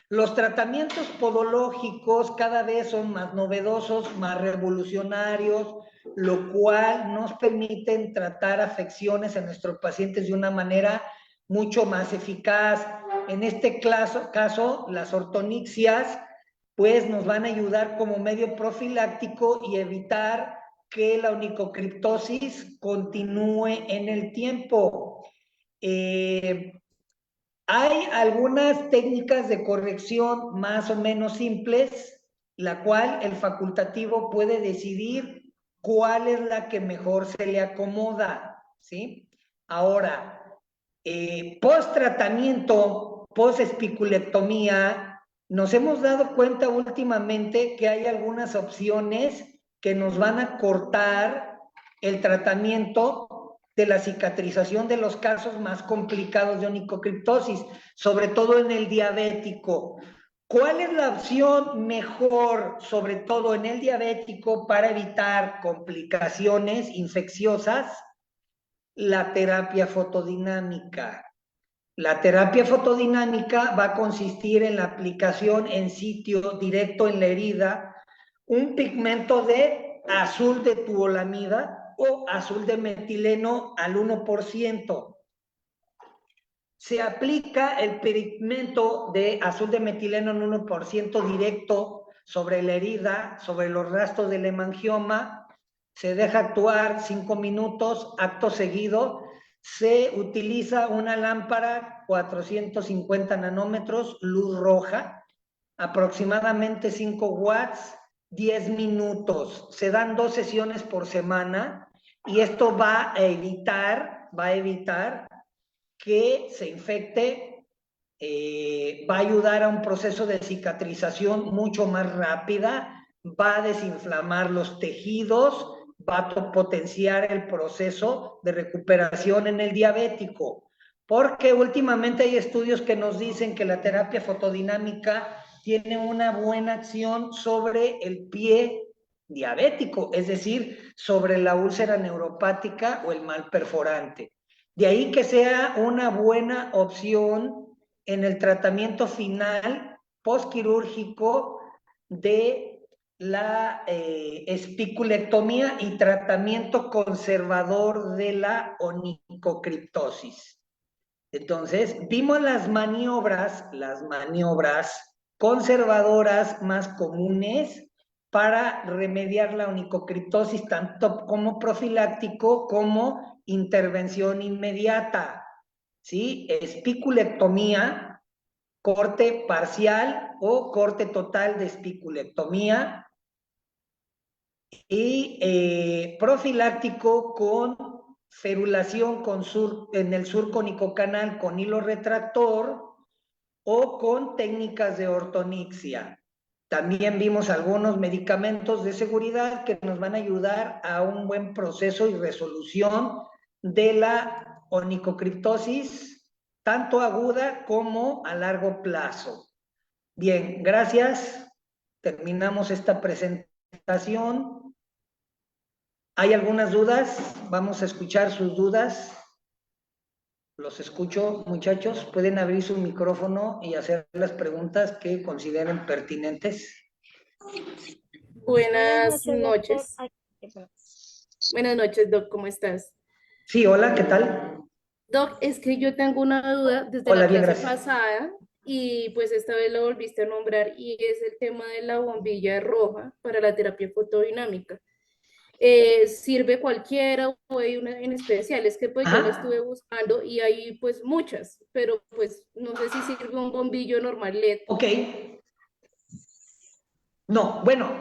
Los tratamientos podológicos cada vez son más novedosos, más revolucionarios, lo cual nos permite tratar afecciones en nuestros pacientes de una manera mucho más eficaz. En este caso, las ortonixias pues nos van a ayudar como medio profiláctico y evitar que la onicocriptosis continúe en el tiempo. Hay algunas técnicas de corrección más o menos simples, la cual el facultativo puede decidir cuál es la que mejor se le acomoda, ¿sí? Ahora, post-tratamiento, post-espiculectomía, nos hemos dado cuenta últimamente que hay algunas opciones que nos van a cortar el tratamiento de la cicatrización de los casos más complicados de onicocriptosis, sobre todo en el diabético. ¿Cuál es la opción mejor, sobre todo en el diabético, para evitar complicaciones infecciosas? La terapia fotodinámica. La terapia fotodinámica va a consistir en la aplicación en sitio directo en la herida, un pigmento de azul de tuolamida o azul de metileno al 1%. Se aplica el pigmento de azul de metileno en 1% directo sobre la herida, sobre los rastros del hemangioma. Se deja actuar 5 minutos, acto seguido. Se utiliza una lámpara 450 nanómetros, luz roja, aproximadamente 5 watts, 10 minutos. Se dan 2 sesiones por semana y esto va a evitar que se infecte, va a ayudar a un proceso de cicatrización mucho más rápida, va a desinflamar los tejidos, va a potenciar el proceso de recuperación en el diabético, porque últimamente hay estudios que nos dicen que la terapia fotodinámica tiene una buena acción sobre el pie diabético, es decir, sobre la úlcera neuropática o el mal perforante. De ahí que sea una buena opción en el tratamiento final postquirúrgico de la espiculectomía y tratamiento conservador de la onicocriptosis. Entonces, vimos las maniobras conservadoras más comunes para remediar la onicocriptosis, tanto como profiláctico como intervención inmediata, ¿sí? Espiculectomía, corte parcial o corte total de espiculectomía, y profiláctico con ferulación en el surco onicocanal con hilo retractor o con técnicas de ortonixia. También vimos algunos medicamentos de seguridad que nos van a ayudar a un buen proceso y resolución de la onicocriptosis, tanto aguda como a largo plazo. Bien, gracias. Terminamos esta presentación. ¿Hay algunas dudas? Vamos a escuchar sus dudas. Los escucho, muchachos. Pueden abrir su micrófono y hacer las preguntas que consideren pertinentes. Buenas noches. Buenas noches, Doc, ¿cómo estás? Sí, hola, ¿qué tal? Doc, es que yo tengo una duda desde Hola, la bien, clase gracias. pasada y pues esta vez lo volviste a nombrar y es el tema de la bombilla roja para la terapia fotodinámica. ¿Sirve cualquiera o hay una en especial? Es que pues yo la estuve buscando y hay pues muchas, pero pues no sé si sirve un bombillo normal LED. Ok. No, bueno,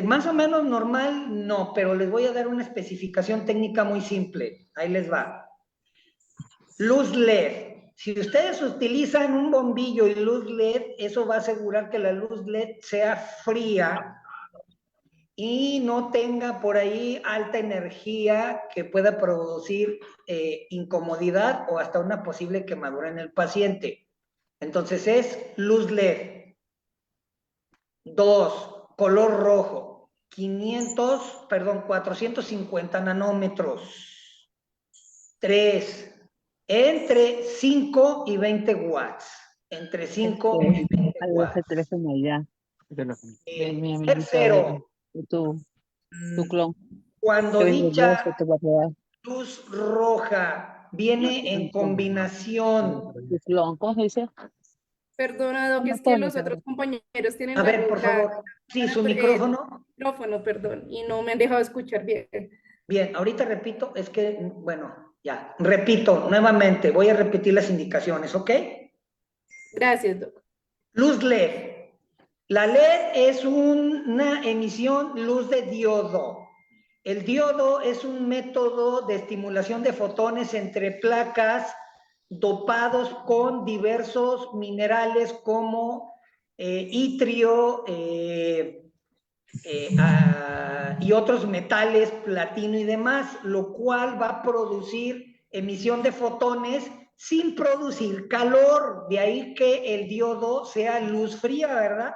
más o menos normal no, pero les voy a dar una especificación técnica muy simple. Ahí les va. Luz LED. Si ustedes utilizan un bombillo y luz LED, eso va a asegurar que la luz LED sea fría y no tenga por ahí alta energía que pueda producir incomodidad o hasta una posible quemadura en el paciente. Entonces es luz LED. 2, color rojo, 450 nanómetros. 3, entre 5 y 20 watts. Entre 5 y 20 watts. El teléfono allá. Mi amiguito, Tercero, tu clon. cuando Te ves dicha nervioso, te va a probar. luz roja viene en combinación. Tu clon, ¿cómo se dice? Perdona, Doc, es que los otros compañeros tienen A ver, por favor, sí, su micrófono. Micrófono, perdón, y no me han dejado escuchar bien. Bien, ahorita repito, es que, bueno, ya, repito nuevamente, voy a repetir las indicaciones, ¿ok? Gracias, Doc. Luz LED. La LED es una emisión luz de diodo. El diodo es un método de estimulación de fotones entre placas dopados con diversos minerales como itrio y otros metales, platino y demás, lo cual va a producir emisión de fotones sin producir calor. De ahí que el diodo sea luz fría, ¿verdad?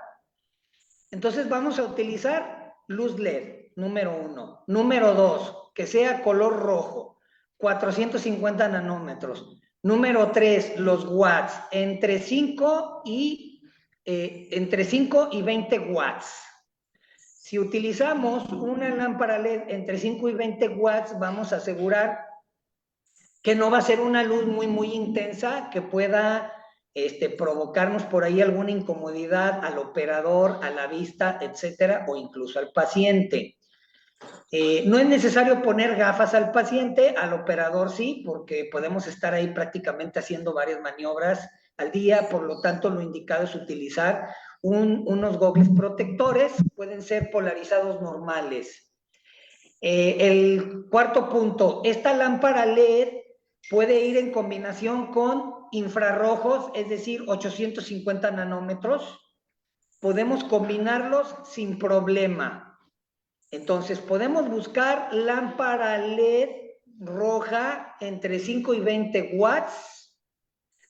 Entonces vamos a utilizar luz LED, número 1. Número 2, que sea color rojo, 450 nanómetros. Número 3, los watts, entre 5 y 20 watts. Si utilizamos una lámpara LED entre 5 y 20 watts, vamos a asegurar que no va a ser una luz muy intensa que pueda provocarnos por ahí alguna incomodidad al operador, a la vista, etcétera, o incluso al paciente. No es necesario poner gafas al paciente, al operador sí, porque podemos estar ahí prácticamente haciendo varias maniobras al día, por lo tanto lo indicado es utilizar unos gogles protectores, pueden ser polarizados normales. El cuarto punto, esta lámpara LED puede ir en combinación con infrarrojos, es decir, 850 nanómetros. Podemos combinarlos sin problema. Entonces, podemos buscar lámpara LED roja entre 5 y 20 watts,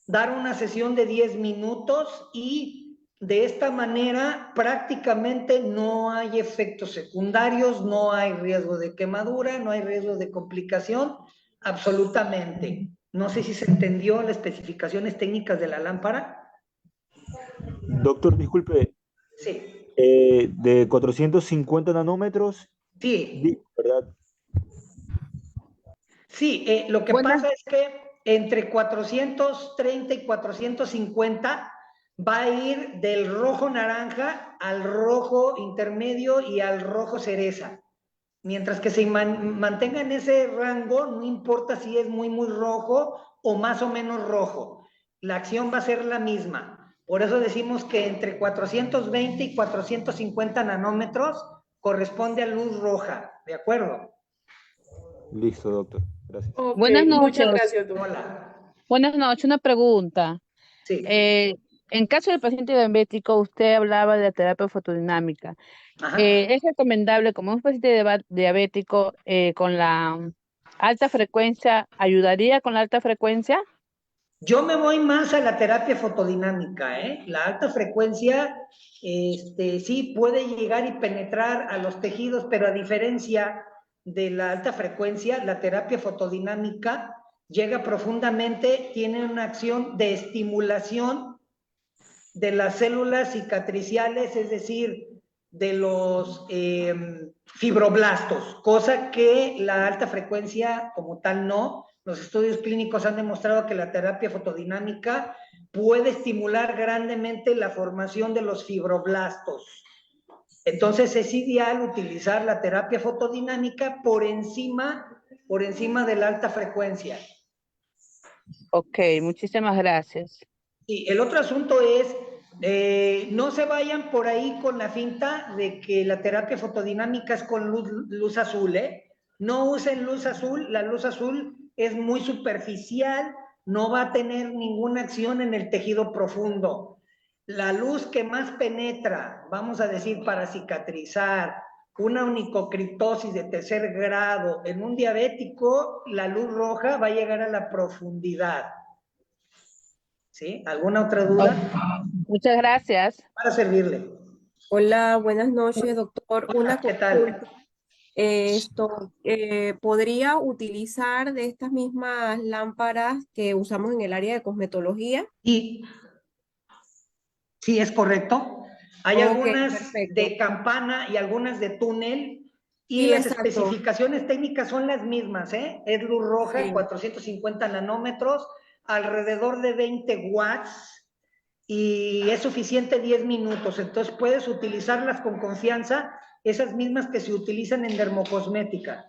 dar una sesión de 10 minutos y de esta manera prácticamente no hay efectos secundarios, no hay riesgo de quemadura, no hay riesgo de complicación, absolutamente. No sé si se entendió las especificaciones técnicas de la lámpara. Doctor, disculpe. Sí. De 450 nanómetros. Sí. ¿Verdad? Sí, lo que pasa es que entre 430 y 450 va a ir del rojo naranja al rojo intermedio y al rojo cereza. Mientras que se mantenga en ese rango, no importa si es muy rojo o más o menos rojo. La acción va a ser la misma. Por eso decimos que entre 420 y 450 nanómetros corresponde a luz roja. ¿De acuerdo? Listo, doctor. Gracias. Ok, Buenas muchas noches. gracias, doctor. Hola. Buenas noches, una pregunta. Sí. En caso del paciente diabético, usted hablaba de la terapia fotodinámica. Ajá. ¿Es recomendable, como un paciente diabético, con la alta frecuencia, ayudaría con la alta frecuencia? Yo me voy más a la terapia fotodinámica, ¿eh? La alta frecuencia, sí puede llegar y penetrar a los tejidos, pero a diferencia de la alta frecuencia, la terapia fotodinámica llega profundamente, tiene una acción de estimulación de las células cicatriciales, es decir, de los fibroblastos, cosa que la alta frecuencia como tal no. Los estudios clínicos han demostrado que la terapia fotodinámica puede estimular grandemente la formación de los fibroblastos. Entonces es ideal utilizar la terapia fotodinámica por encima de la alta frecuencia. Ok, muchísimas gracias. Sí, el otro asunto es, no se vayan por ahí con la finta de que la terapia fotodinámica es con luz azul, ¿eh? No usen luz azul, la luz azul es muy superficial, no va a tener ninguna acción en el tejido profundo. La luz que más penetra, vamos a decir, para cicatrizar una onicocriptosis de tercer grado en un diabético, la luz roja va a llegar a la profundidad. ¿Sí? ¿Alguna otra duda? Muchas gracias. Para servirle. Hola, buenas noches, doctor. Una ¿Qué tal? consulta. ¿Podría utilizar de estas mismas lámparas que usamos en el área de cosmetología? Y sí, es correcto. Hay Ok, algunas perfecto. de campana y algunas de túnel y Sí, las exacto. especificaciones técnicas son las mismas, ¿eh? Es luz roja, Sí. 450 nanómetros, alrededor de 20 watts y es suficiente 10 minutos. Entonces puedes utilizarlas con confianza, esas mismas que se utilizan en dermocosmética.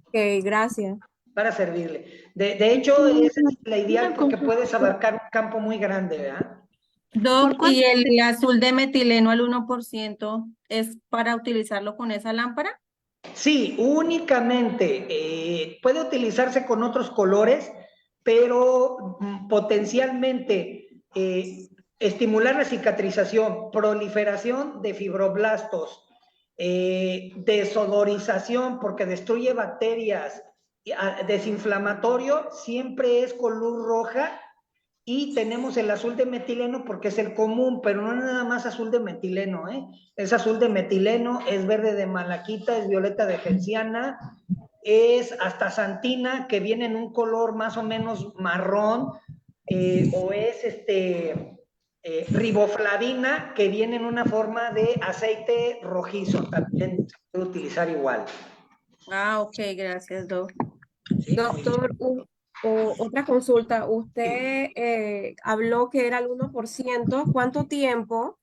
Ok, gracias. Para servirle. De hecho, esa es la ideal porque puedes abarcar un campo muy grande, ¿verdad? Doc, ¿y el azul de metileno al 1% es para utilizarlo con esa lámpara? Sí, únicamente puede utilizarse con otros colores, pero potencialmente estimular la cicatrización, proliferación de fibroblastos, desodorización porque destruye bacterias, desinflamatorio, siempre es con luz roja. Y tenemos el azul de metileno porque es el común, pero no es nada más azul de metileno, ¿eh? Es azul de metileno, es verde de malaquita, es violeta de genciana, es hasta santina, que viene en un color más o menos marrón, o es riboflavina, que viene en una forma de aceite rojizo, también se puede utilizar igual. Ah, ok, gracias, Doc. ¿Sí? Doctor, otra consulta. Usted habló que era el 1%. ¿Cuánto tiempo?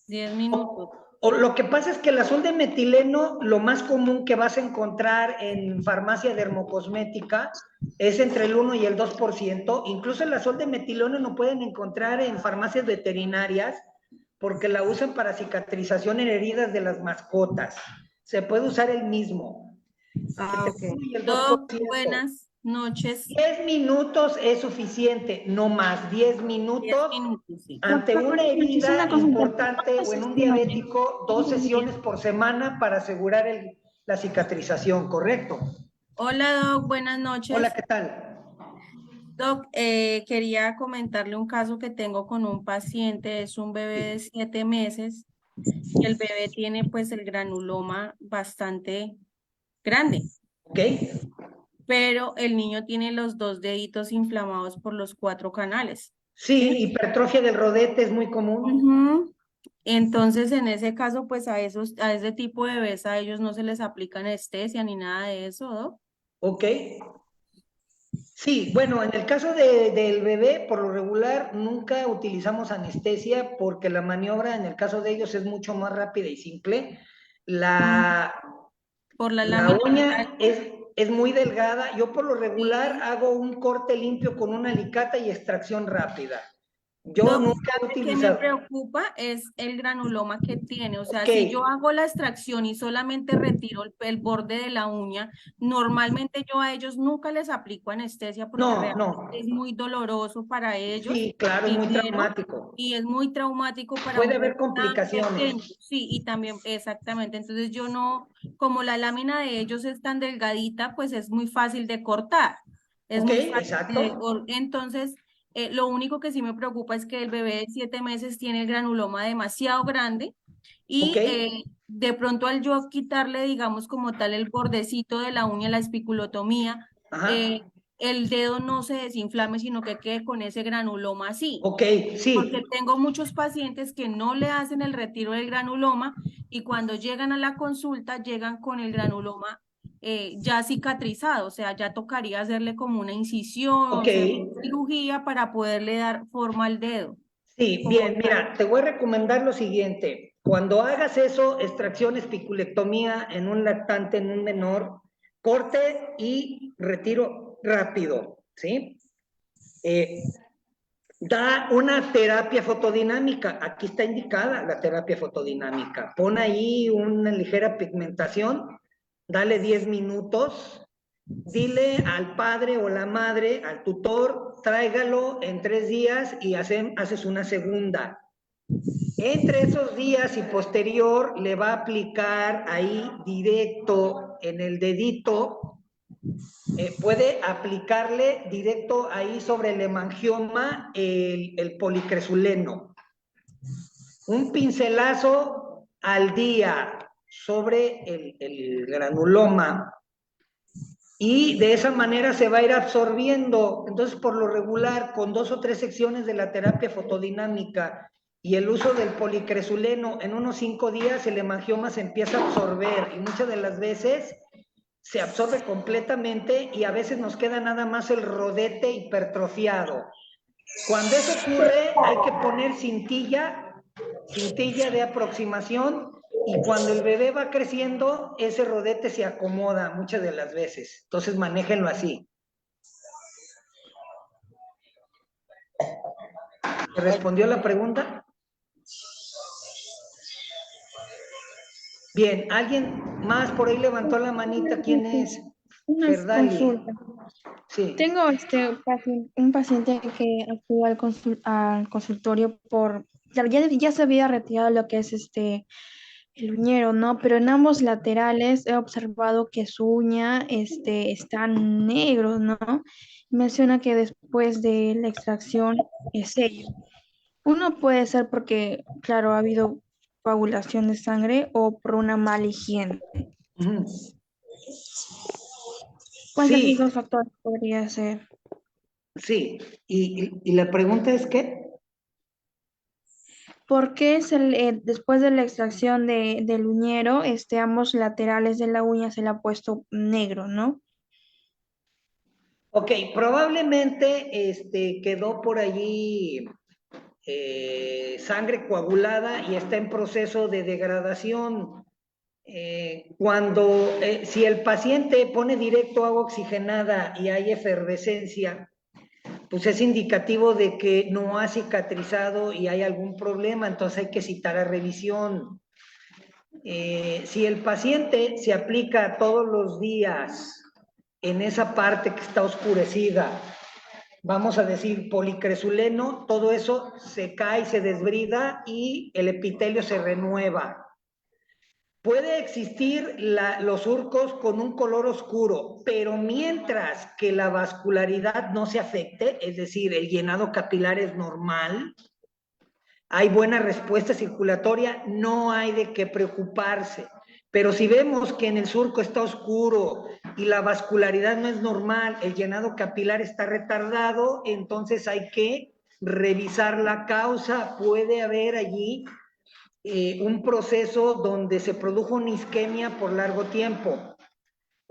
10 minutos. O lo que pasa es que el azul de metileno, lo más común que vas a encontrar en farmacia dermocosmética es entre el 1 y el 2%. Incluso el azul de metileno lo pueden encontrar en farmacias veterinarias porque la usan para cicatrización en heridas de las mascotas. Se puede usar el mismo. Ah, ok. Doc, buenas noches. 10 minutos es suficiente, no más. 10 minutos. 10 minutos, sí. Ante una herida importante o en un diabético, 2 sesiones por semana para asegurar la cicatrización, ¿correcto? Hola, Doc, buenas noches. Hola, ¿qué tal? Doc, quería comentarle un caso que tengo con un paciente, es un bebé de 7 meses y el bebé tiene pues el granuloma bastante grande. Ok. Pero el niño tiene los 2 deditos inflamados por los 4 canales. Sí, hipertrofia del rodete es muy común. Entonces, en ese caso, pues a ese tipo de bebés, a ellos no se les aplica anestesia ni nada de eso, ¿no? Ok. Sí, bueno, en el caso del bebé, por lo regular, nunca utilizamos anestesia porque la maniobra en el caso de ellos es mucho más rápida y simple. La, Por la la lámina. uña es muy delgada. Yo por lo regular hago un corte limpio con una alicate y extracción rápida. Yo Doc, nunca he ¿sabe qué me utilizado. preocupa? Es el granuloma que tiene. O sea, Ok, si yo hago la extracción y solamente retiro el borde de la uña, normalmente yo a ellos nunca les aplico anestesia porque no, realmente no. es muy doloroso para ellos, Sí, claro, es muy primero, traumático. y es muy traumático para un Puede bebé haber tan pequeño. complicaciones. Sí, y también, exactamente. Entonces yo no, como la lámina de ellos es tan delgadita, pues es muy fácil de cortar. Es Ok, muy fácil exacto. entonces... lo único que sí me preocupa es que el bebé de 7 meses tiene el granuloma demasiado grande Ok, y de pronto al yo quitarle, digamos, como tal el bordecito de la uña, la espiculotomía, ajá. el dedo no se desinflame, sino que quede con ese granuloma así. Ok, sí. Porque tengo muchos pacientes que no le hacen el retiro del granuloma y cuando llegan a la consulta llegan con el granuloma ya cicatrizado, o sea, ya tocaría hacerle como una incisión, o Ok, hacer cirugía para poderle dar forma al dedo. sí, Como bien, tal. mira, te voy a recomendar lo siguiente. Cuando hagas eso, extracción, espiculectomía en un lactante, en un menor, corte y retiro rápido, ¿sí? Eh, Da una terapia fotodinámica. Aquí está indicada la terapia fotodinámica. Pon ahí una ligera pigmentación, dale 10 minutos, dile al padre o la madre, al tutor, tráigalo en 3 días y haces una segunda. Entre esos días y posterior le va a aplicar ahí directo en el dedito, puede aplicarle directo ahí sobre el hemangioma el policresuleno. Un pincelazo al día sobre el granuloma y de esa manera se va a ir absorbiendo. Entonces, por lo regular, con 2 o 3 secciones de la terapia fotodinámica y el uso del policresuleno, en unos 5 días el hemangioma se empieza a absorber y muchas de las veces se absorbe completamente y a veces nos queda nada más el rodete hipertrofiado. Cuando eso ocurre, hay que poner cintilla de aproximación, y cuando el bebé va creciendo, ese rodete se acomoda muchas de las veces. Entonces, manéjenlo así. ¿Te respondió la pregunta? Bien, ¿alguien más por ahí levantó la manita? ¿Quién es? Una Ferdali. consulta. Sí. Tengo un paciente que acudió al consultorio ya se había retirado lo que es el uñero, ¿no? Pero en ambos laterales he observado que su uña está negro, ¿no? Menciona que después de la extracción es sello. Uno puede ser porque, claro, ha habido coagulación de sangre o por una mala higiene. ¿Cuál de esos Sí, dos factores podría ser? sí. ¿Y la pregunta es qué? ¿Por qué después de la extracción del uñero, ambos laterales de la uña se le ha puesto negro, ¿no? Ok, probablemente quedó por allí sangre coagulada y está en proceso de degradación. Si el paciente pone directo agua oxigenada y hay efervescencia, pues es indicativo de que no ha cicatrizado y hay algún problema, entonces hay que citar a revisión. Si el paciente se aplica todos los días en esa parte que está oscurecida, vamos a decir policresuleno, todo eso se cae, se desbrida y el epitelio se renueva. Puede existir los surcos con un color oscuro, pero mientras que la vascularidad no se afecte, es decir, el llenado capilar es normal, hay buena respuesta circulatoria, no hay de qué preocuparse. Pero si vemos que en el surco está oscuro y la vascularidad no es normal, el llenado capilar está retardado, entonces hay que revisar la causa. Puede haber allí un proceso donde se produjo una isquemia por largo tiempo.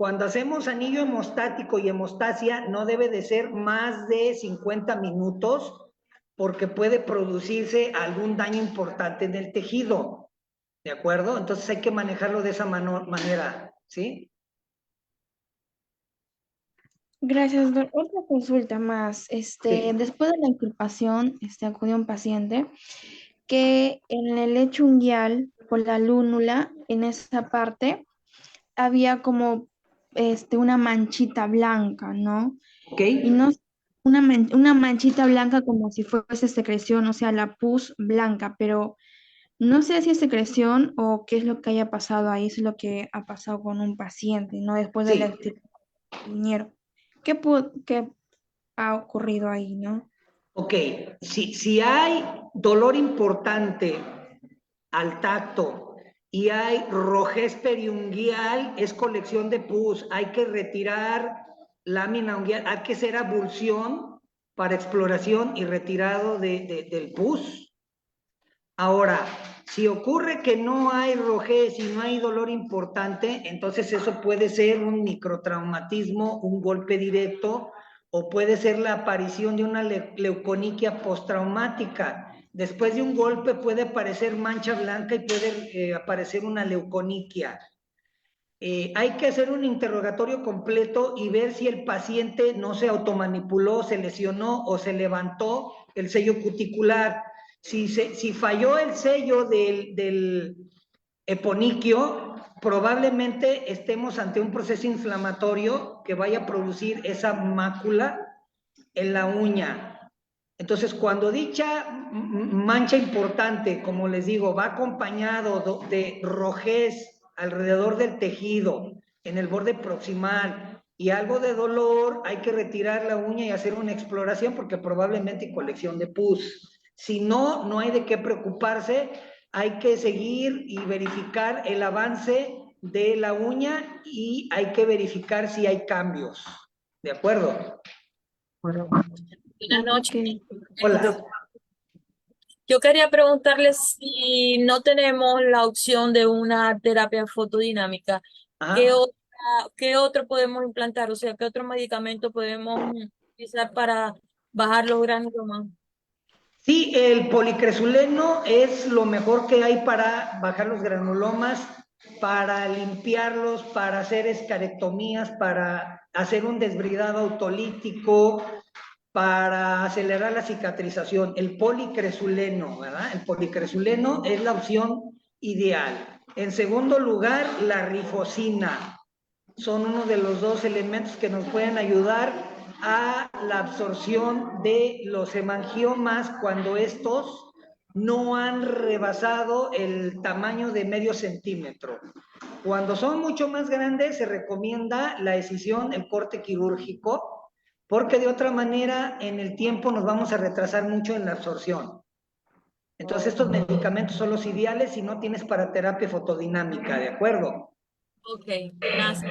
Cuando hacemos anillo hemostático y hemostasia, no debe de ser más de 50 minutos porque puede producirse algún daño importante en el tejido, ¿de acuerdo? Entonces hay que manejarlo de esa manera, ¿sí? Gracias, doctor. Otra consulta más. Sí. Después de la inculpación, acudió un paciente que en el lecho unguial, por la lúnula, en esa parte, había como una manchita blanca, ¿no? Ok. Y no una manchita blanca como si fuese secreción, o sea, la pus blanca, pero no sé si es secreción o qué es lo que haya pasado ahí, es lo que ha pasado con un paciente, ¿no? Después de la Sí. extirpación. ¿Qué ha ocurrido ahí, no? Ok, si hay dolor importante al tacto y hay rojez periunguial, es colección de pus, hay que retirar lámina unguial, hay que hacer abulsión para exploración y retirado del pus. Ahora, si ocurre que no hay rojez y no hay dolor importante, entonces eso puede ser un microtraumatismo, un golpe directo, o puede ser la aparición de una leuconiquia postraumática. Después de un golpe puede aparecer mancha blanca y puede aparecer una leuconiquia. Hay que hacer un interrogatorio completo y ver si el paciente no se automanipuló, se lesionó o se levantó el sello cuticular. Si falló el sello del eponiquio, probablemente estemos ante un proceso inflamatorio que vaya a producir esa mácula en la uña. Entonces, cuando dicha mancha importante, como les digo, va acompañado de rojez alrededor del tejido, en el borde proximal, y algo de dolor, hay que retirar la uña y hacer una exploración porque probablemente hay colección de pus. Si no, no hay de qué preocuparse, hay que seguir y verificar el avance de la uña y hay que verificar si hay cambios. ¿De acuerdo? Buenas noches. Hola. Yo quería preguntarles si no tenemos la opción de una terapia fotodinámica, ¿qué otro podemos implantar? O sea, ¿qué otro medicamento podemos utilizar para bajar los granulomas? Sí, el policresuleno es lo mejor que hay para bajar los granulomas, para limpiarlos, para hacer escarectomías, para hacer un desbridado autolítico, para acelerar la cicatrización. El policresuleno, ¿verdad? El policresuleno es la opción ideal. En segundo lugar, la rifocina. Son uno de los dos elementos que nos pueden ayudar a la absorción de los hemangiomas cuando estos no han rebasado el tamaño de medio centímetro. Cuando son mucho más grandes se recomienda la decisión, el corte quirúrgico, porque de otra manera en el tiempo nos vamos a retrasar mucho en la absorción. Entonces estos medicamentos son los ideales si no tienes para terapia fotodinámica, ¿de acuerdo? Ok, gracias.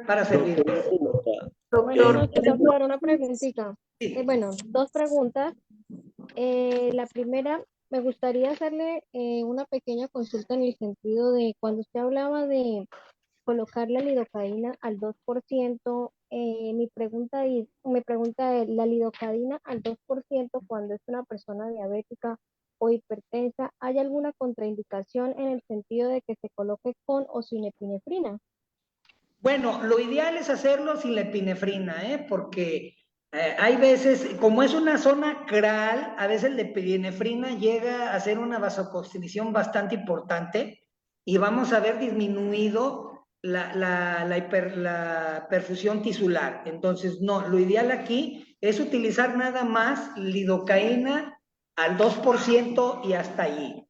Para servir. Buenas noches, doctor. Una preguntita. Bueno, dos preguntas. La primera, me gustaría hacerle una pequeña consulta en el sentido de cuando usted hablaba de colocar la lidocaína al 2%, mi pregunta es, ¿la lidocaína al 2% cuando es una persona diabética o hipertensa, hay alguna contraindicación en el sentido de que se coloque con o sin epinefrina? Bueno, lo ideal es hacerlo sin la epinefrina, porque hay veces, como es una zona cral, a veces la epinefrina llega a ser una vasoconstricción bastante importante y vamos a ver disminuido la perfusión tisular. Entonces, no, lo ideal aquí es utilizar nada más lidocaína al 2% y hasta allí.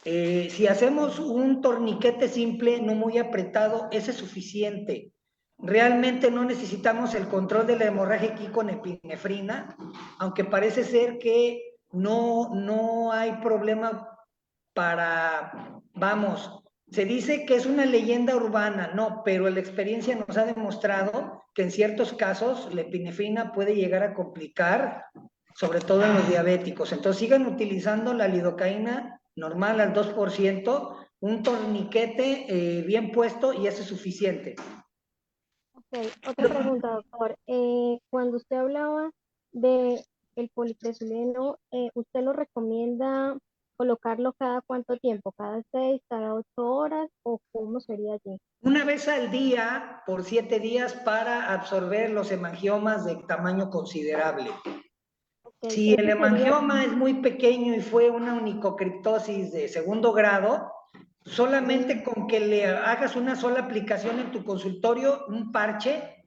Si hacemos un torniquete simple, no muy apretado, ese es suficiente. Realmente no necesitamos el control de la hemorragia aquí con epinefrina, aunque parece ser que no hay problema para, vamos, se dice que es una leyenda urbana, no, pero la experiencia nos ha demostrado que en ciertos casos la epinefrina puede llegar a complicar, sobre todo en los diabéticos. Entonces sigan utilizando la lidocaína normal al 2%, un torniquete bien puesto y eso es suficiente. Ok, otra pregunta, doctor. Cuando usted hablaba de el policresuleno, ¿usted lo recomienda colocarlo cada cuánto tiempo? ¿Cada 6, cada 8 horas o cómo sería allí? Una vez al día por 7 días para absorber los hemangiomas de tamaño considerable. Ok, Si el eso sería, hemangioma es muy pequeño y fue una onicocriptosis de segundo grado, solamente con que le hagas una sola aplicación en tu consultorio, un parche,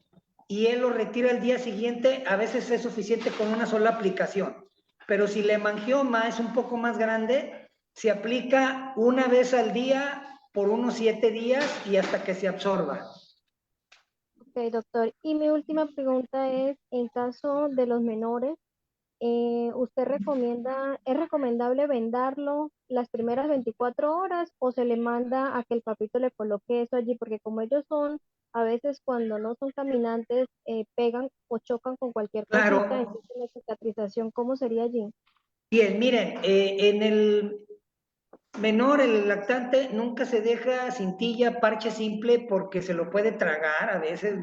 y él lo retira el día siguiente, a veces es suficiente con una sola aplicación. Pero si el hemangioma es un poco más grande, se aplica una vez al día por unos 7 días y hasta que se absorba. ok, doctor. Y mi última pregunta es, en caso de los menores, ¿usted recomienda, es recomendable vendarlo las primeras 24 horas o se le manda a que el papito le coloque eso allí? Porque como ellos son, a veces cuando no son caminantes, pegan o chocan con cualquier cosita, Claro. entonces la cicatrización, ¿cómo sería allí? Bien, miren, en el menor, el lactante, nunca se deja cintilla, parche simple, porque se lo puede tragar a veces,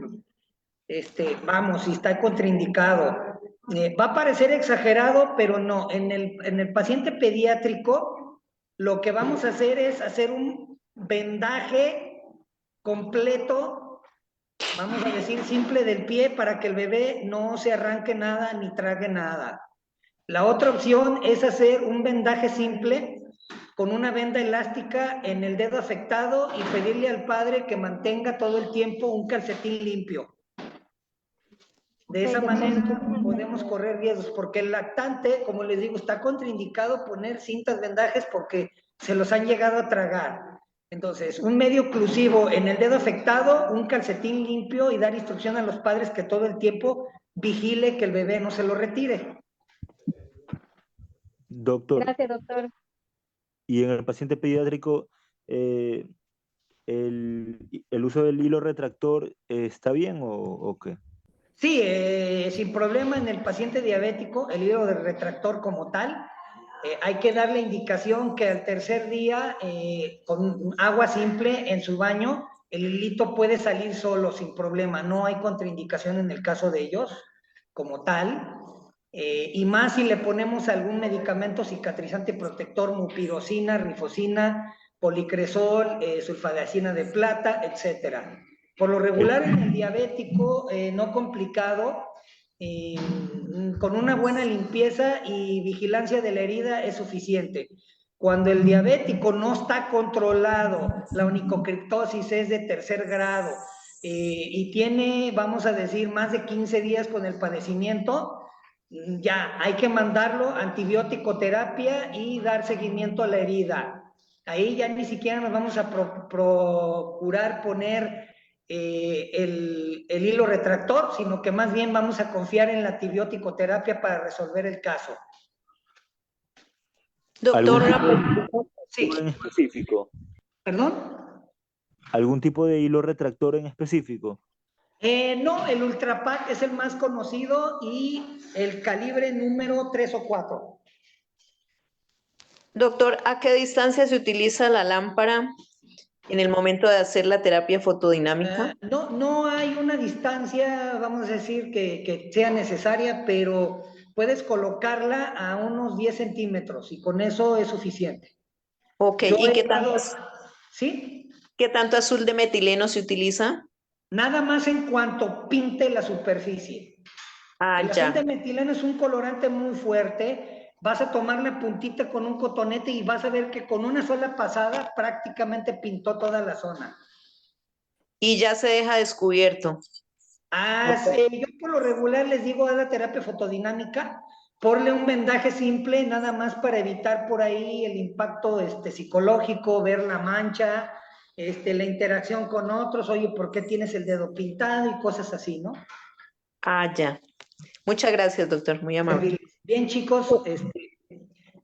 vamos, si está contraindicado. Va a parecer exagerado, pero no. En el paciente pediátrico, lo que vamos a hacer es hacer un vendaje completo, vamos a decir simple del pie, para que el bebé no se arranque nada ni trague nada. La otra opción es hacer un vendaje simple con una venda elástica en el dedo afectado y pedirle al padre que mantenga todo el tiempo un calcetín limpio. De esa manera podemos correr riesgos, porque el lactante, como les digo, está contraindicado poner cintas vendajes porque se los han llegado a tragar. Entonces, un medio oclusivo en el dedo afectado, un calcetín limpio y dar instrucción a los padres que todo el tiempo vigile que el bebé no se lo retire. Doctor, Gracias, doctor. y en el paciente pediátrico, el uso del hilo retractor está bien o qué? Sí, sin problema en el paciente diabético, el hilo de retractor como tal, hay que darle indicación que al tercer día, con agua simple en su baño, el hilito puede salir solo sin problema, no hay contraindicación en el caso de ellos como tal, y más si le ponemos algún medicamento cicatrizante protector, mupirocina, rifocina, policresol, sulfadacina de plata, etcétera. Por lo regular en el diabético no complicado, con una buena limpieza y vigilancia de la herida es suficiente. Cuando el diabético no está controlado, la onicocriptosis es de tercer grado y tiene, vamos a decir, más de 15 días con el padecimiento, ya hay que mandarlo a antibiótico terapia y dar seguimiento a la herida. Ahí ya ni siquiera nos vamos a procurar poner el hilo retractor, sino que más bien vamos a confiar en la antibiótico terapia para resolver el caso. Doctor, Sí. ¿En específico? ¿Perdón? ¿Algún tipo de hilo retractor en específico? No, el Ultrapac es el más conocido y el calibre número 3 o 4. doctor, ¿a qué distancia se utiliza la lámpara en el momento de hacer la terapia fotodinámica? No hay una distancia, vamos a decir, que sea necesaria, pero puedes colocarla a unos 10 centímetros y con eso es suficiente. Ok, ¿y ¿Sí? qué tanto azul de metileno se utiliza? Nada más en cuanto pinte la superficie. El azul de metileno es un colorante muy fuerte. Vas a tomar la puntita con un cotonete y vas a ver que con una sola pasada prácticamente pintó toda la zona. Y ya se deja descubierto. Yo por lo regular les digo a la terapia fotodinámica, ponle un vendaje simple nada más para evitar por ahí el impacto psicológico, ver la mancha, la interacción con otros, oye, ¿por qué tienes el dedo pintado? Y cosas así, ¿no? Ya. Muchas gracias, doctor, muy amable. Bien, chicos,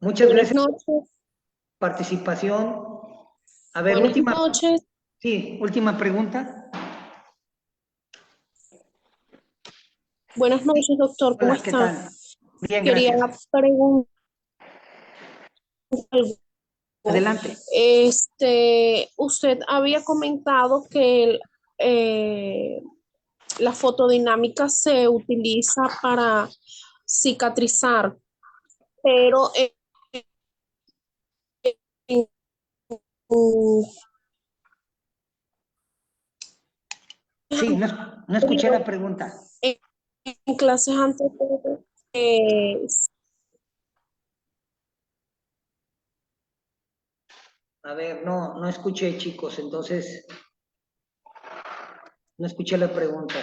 muchas Buenas gracias noches. por su participación. A ver, Buenas noches. Sí, última pregunta. Buenas noches, doctor. ¿Cómo Hola, ¿qué está? tal? Bien, Quería gracias. preguntar algo. Adelante. Usted había comentado que la fotodinámica se utiliza para cicatrizar, pero en- Sí, no escuché la pregunta. en clases anteriores, A ver, no escuché, chicos, entonces no escuché la pregunta.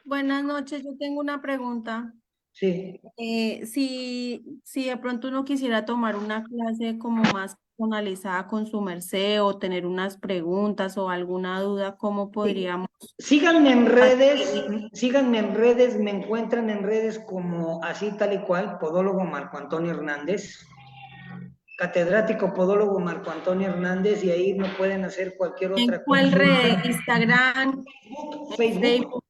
Buenas noches, yo tengo una pregunta. Sí. Si de pronto uno quisiera tomar una clase como más personalizada con su merced o tener unas preguntas o alguna duda, ¿cómo podríamos? Síganme en redes, me encuentran en redes como así tal y cual, Podólogo Marco Antonio Hernández, catedrático Podólogo Marco Antonio Hernández, y ahí me pueden hacer cualquier ¿En otra cuál red? consulta. ¿Instagram? Facebook.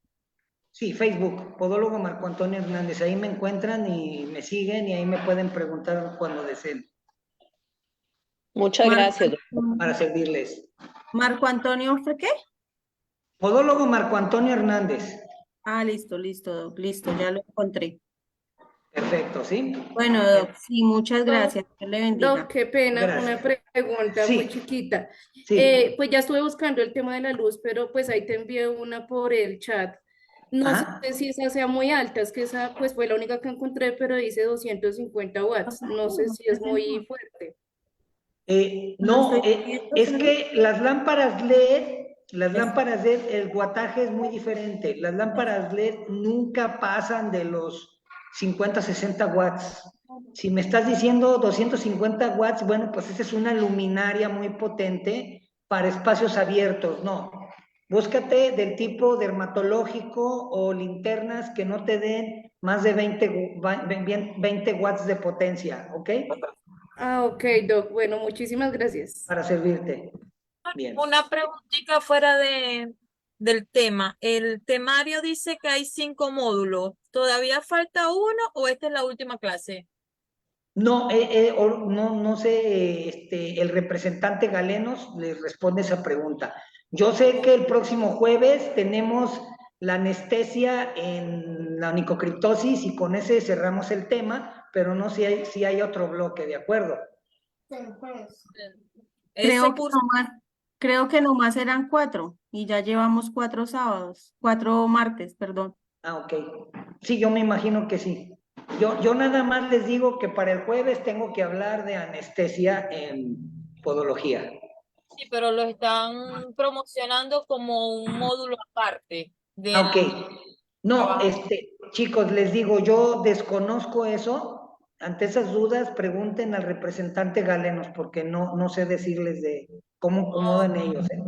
Sí, Facebook, Podólogo Marco Antonio Hernández, ahí me encuentran y me siguen y ahí me pueden preguntar cuando deseen. Muchas gracias, doctor. Para servirles. ¿Marco Antonio fue qué? Podólogo Marco Antonio Hernández. Ah, listo, Doc, listo, ya lo encontré. Perfecto, ¿sí? Bueno, Doc, sí, muchas gracias. Dios le bendiga. Doc, qué pena, Gracias. una pregunta Sí. muy chiquita. Sí. Pues ya estuve buscando el tema de la luz, pero pues ahí te envié una por el chat. No Ajá. sé si esa sea muy alta, es que esa pues fue la única que encontré, pero dice 250 watts. No sé si es muy fuerte. No, es que las lámparas LED, el wattaje es muy diferente. Las lámparas LED nunca pasan de los 50, 60 watts. Si me estás diciendo 250 watts, bueno, pues esa es una luminaria muy potente para espacios abiertos. No, búscate del tipo dermatológico o linternas que no te den más de 20 watts de potencia, ¿ok? Ah, ok, Doc. Bueno, muchísimas gracias. Para servirte. Bien. Una preguntita fuera del tema. El temario dice que hay 5 módulos. ¿Todavía falta uno o esta es la última clase? No, no sé, el representante Galenos le responde esa pregunta. Yo sé que el próximo jueves tenemos la anestesia en la onicocriptosis y con ese cerramos el tema, pero no sé si hay otro bloque, ¿de acuerdo? Creo que nomás eran 4 y ya llevamos 4 martes, perdón. Ah, ok. Sí, yo me imagino que sí. Yo nada más les digo que para el jueves tengo que hablar de anestesia en podología. Sí, pero lo están promocionando como un módulo aparte del Ah, ok. No, trabajo. chicos, les digo, yo desconozco eso. Ante esas dudas, pregunten al representante Galenos, porque no sé decirles de cómo acomodan ellos, ¿eh?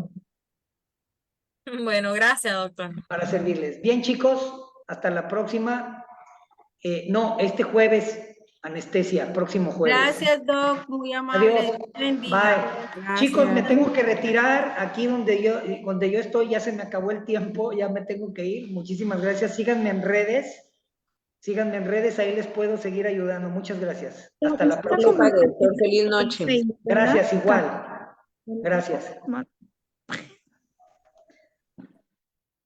Bueno, gracias, doctor. Para servirles. Bien, chicos, hasta la próxima. No, este jueves, anestesia, próximo jueves. Gracias, Doc, muy amable. Adiós. Dios te bendiga. Bye. Chicos, me tengo que retirar. Aquí donde yo estoy ya se me acabó el tiempo, ya me tengo que ir. Muchísimas gracias. Síganme en redes. Síganme en redes, ahí les puedo seguir ayudando. Muchas gracias. Hasta la próxima. Feliz noche. Gracias, igual. Gracias.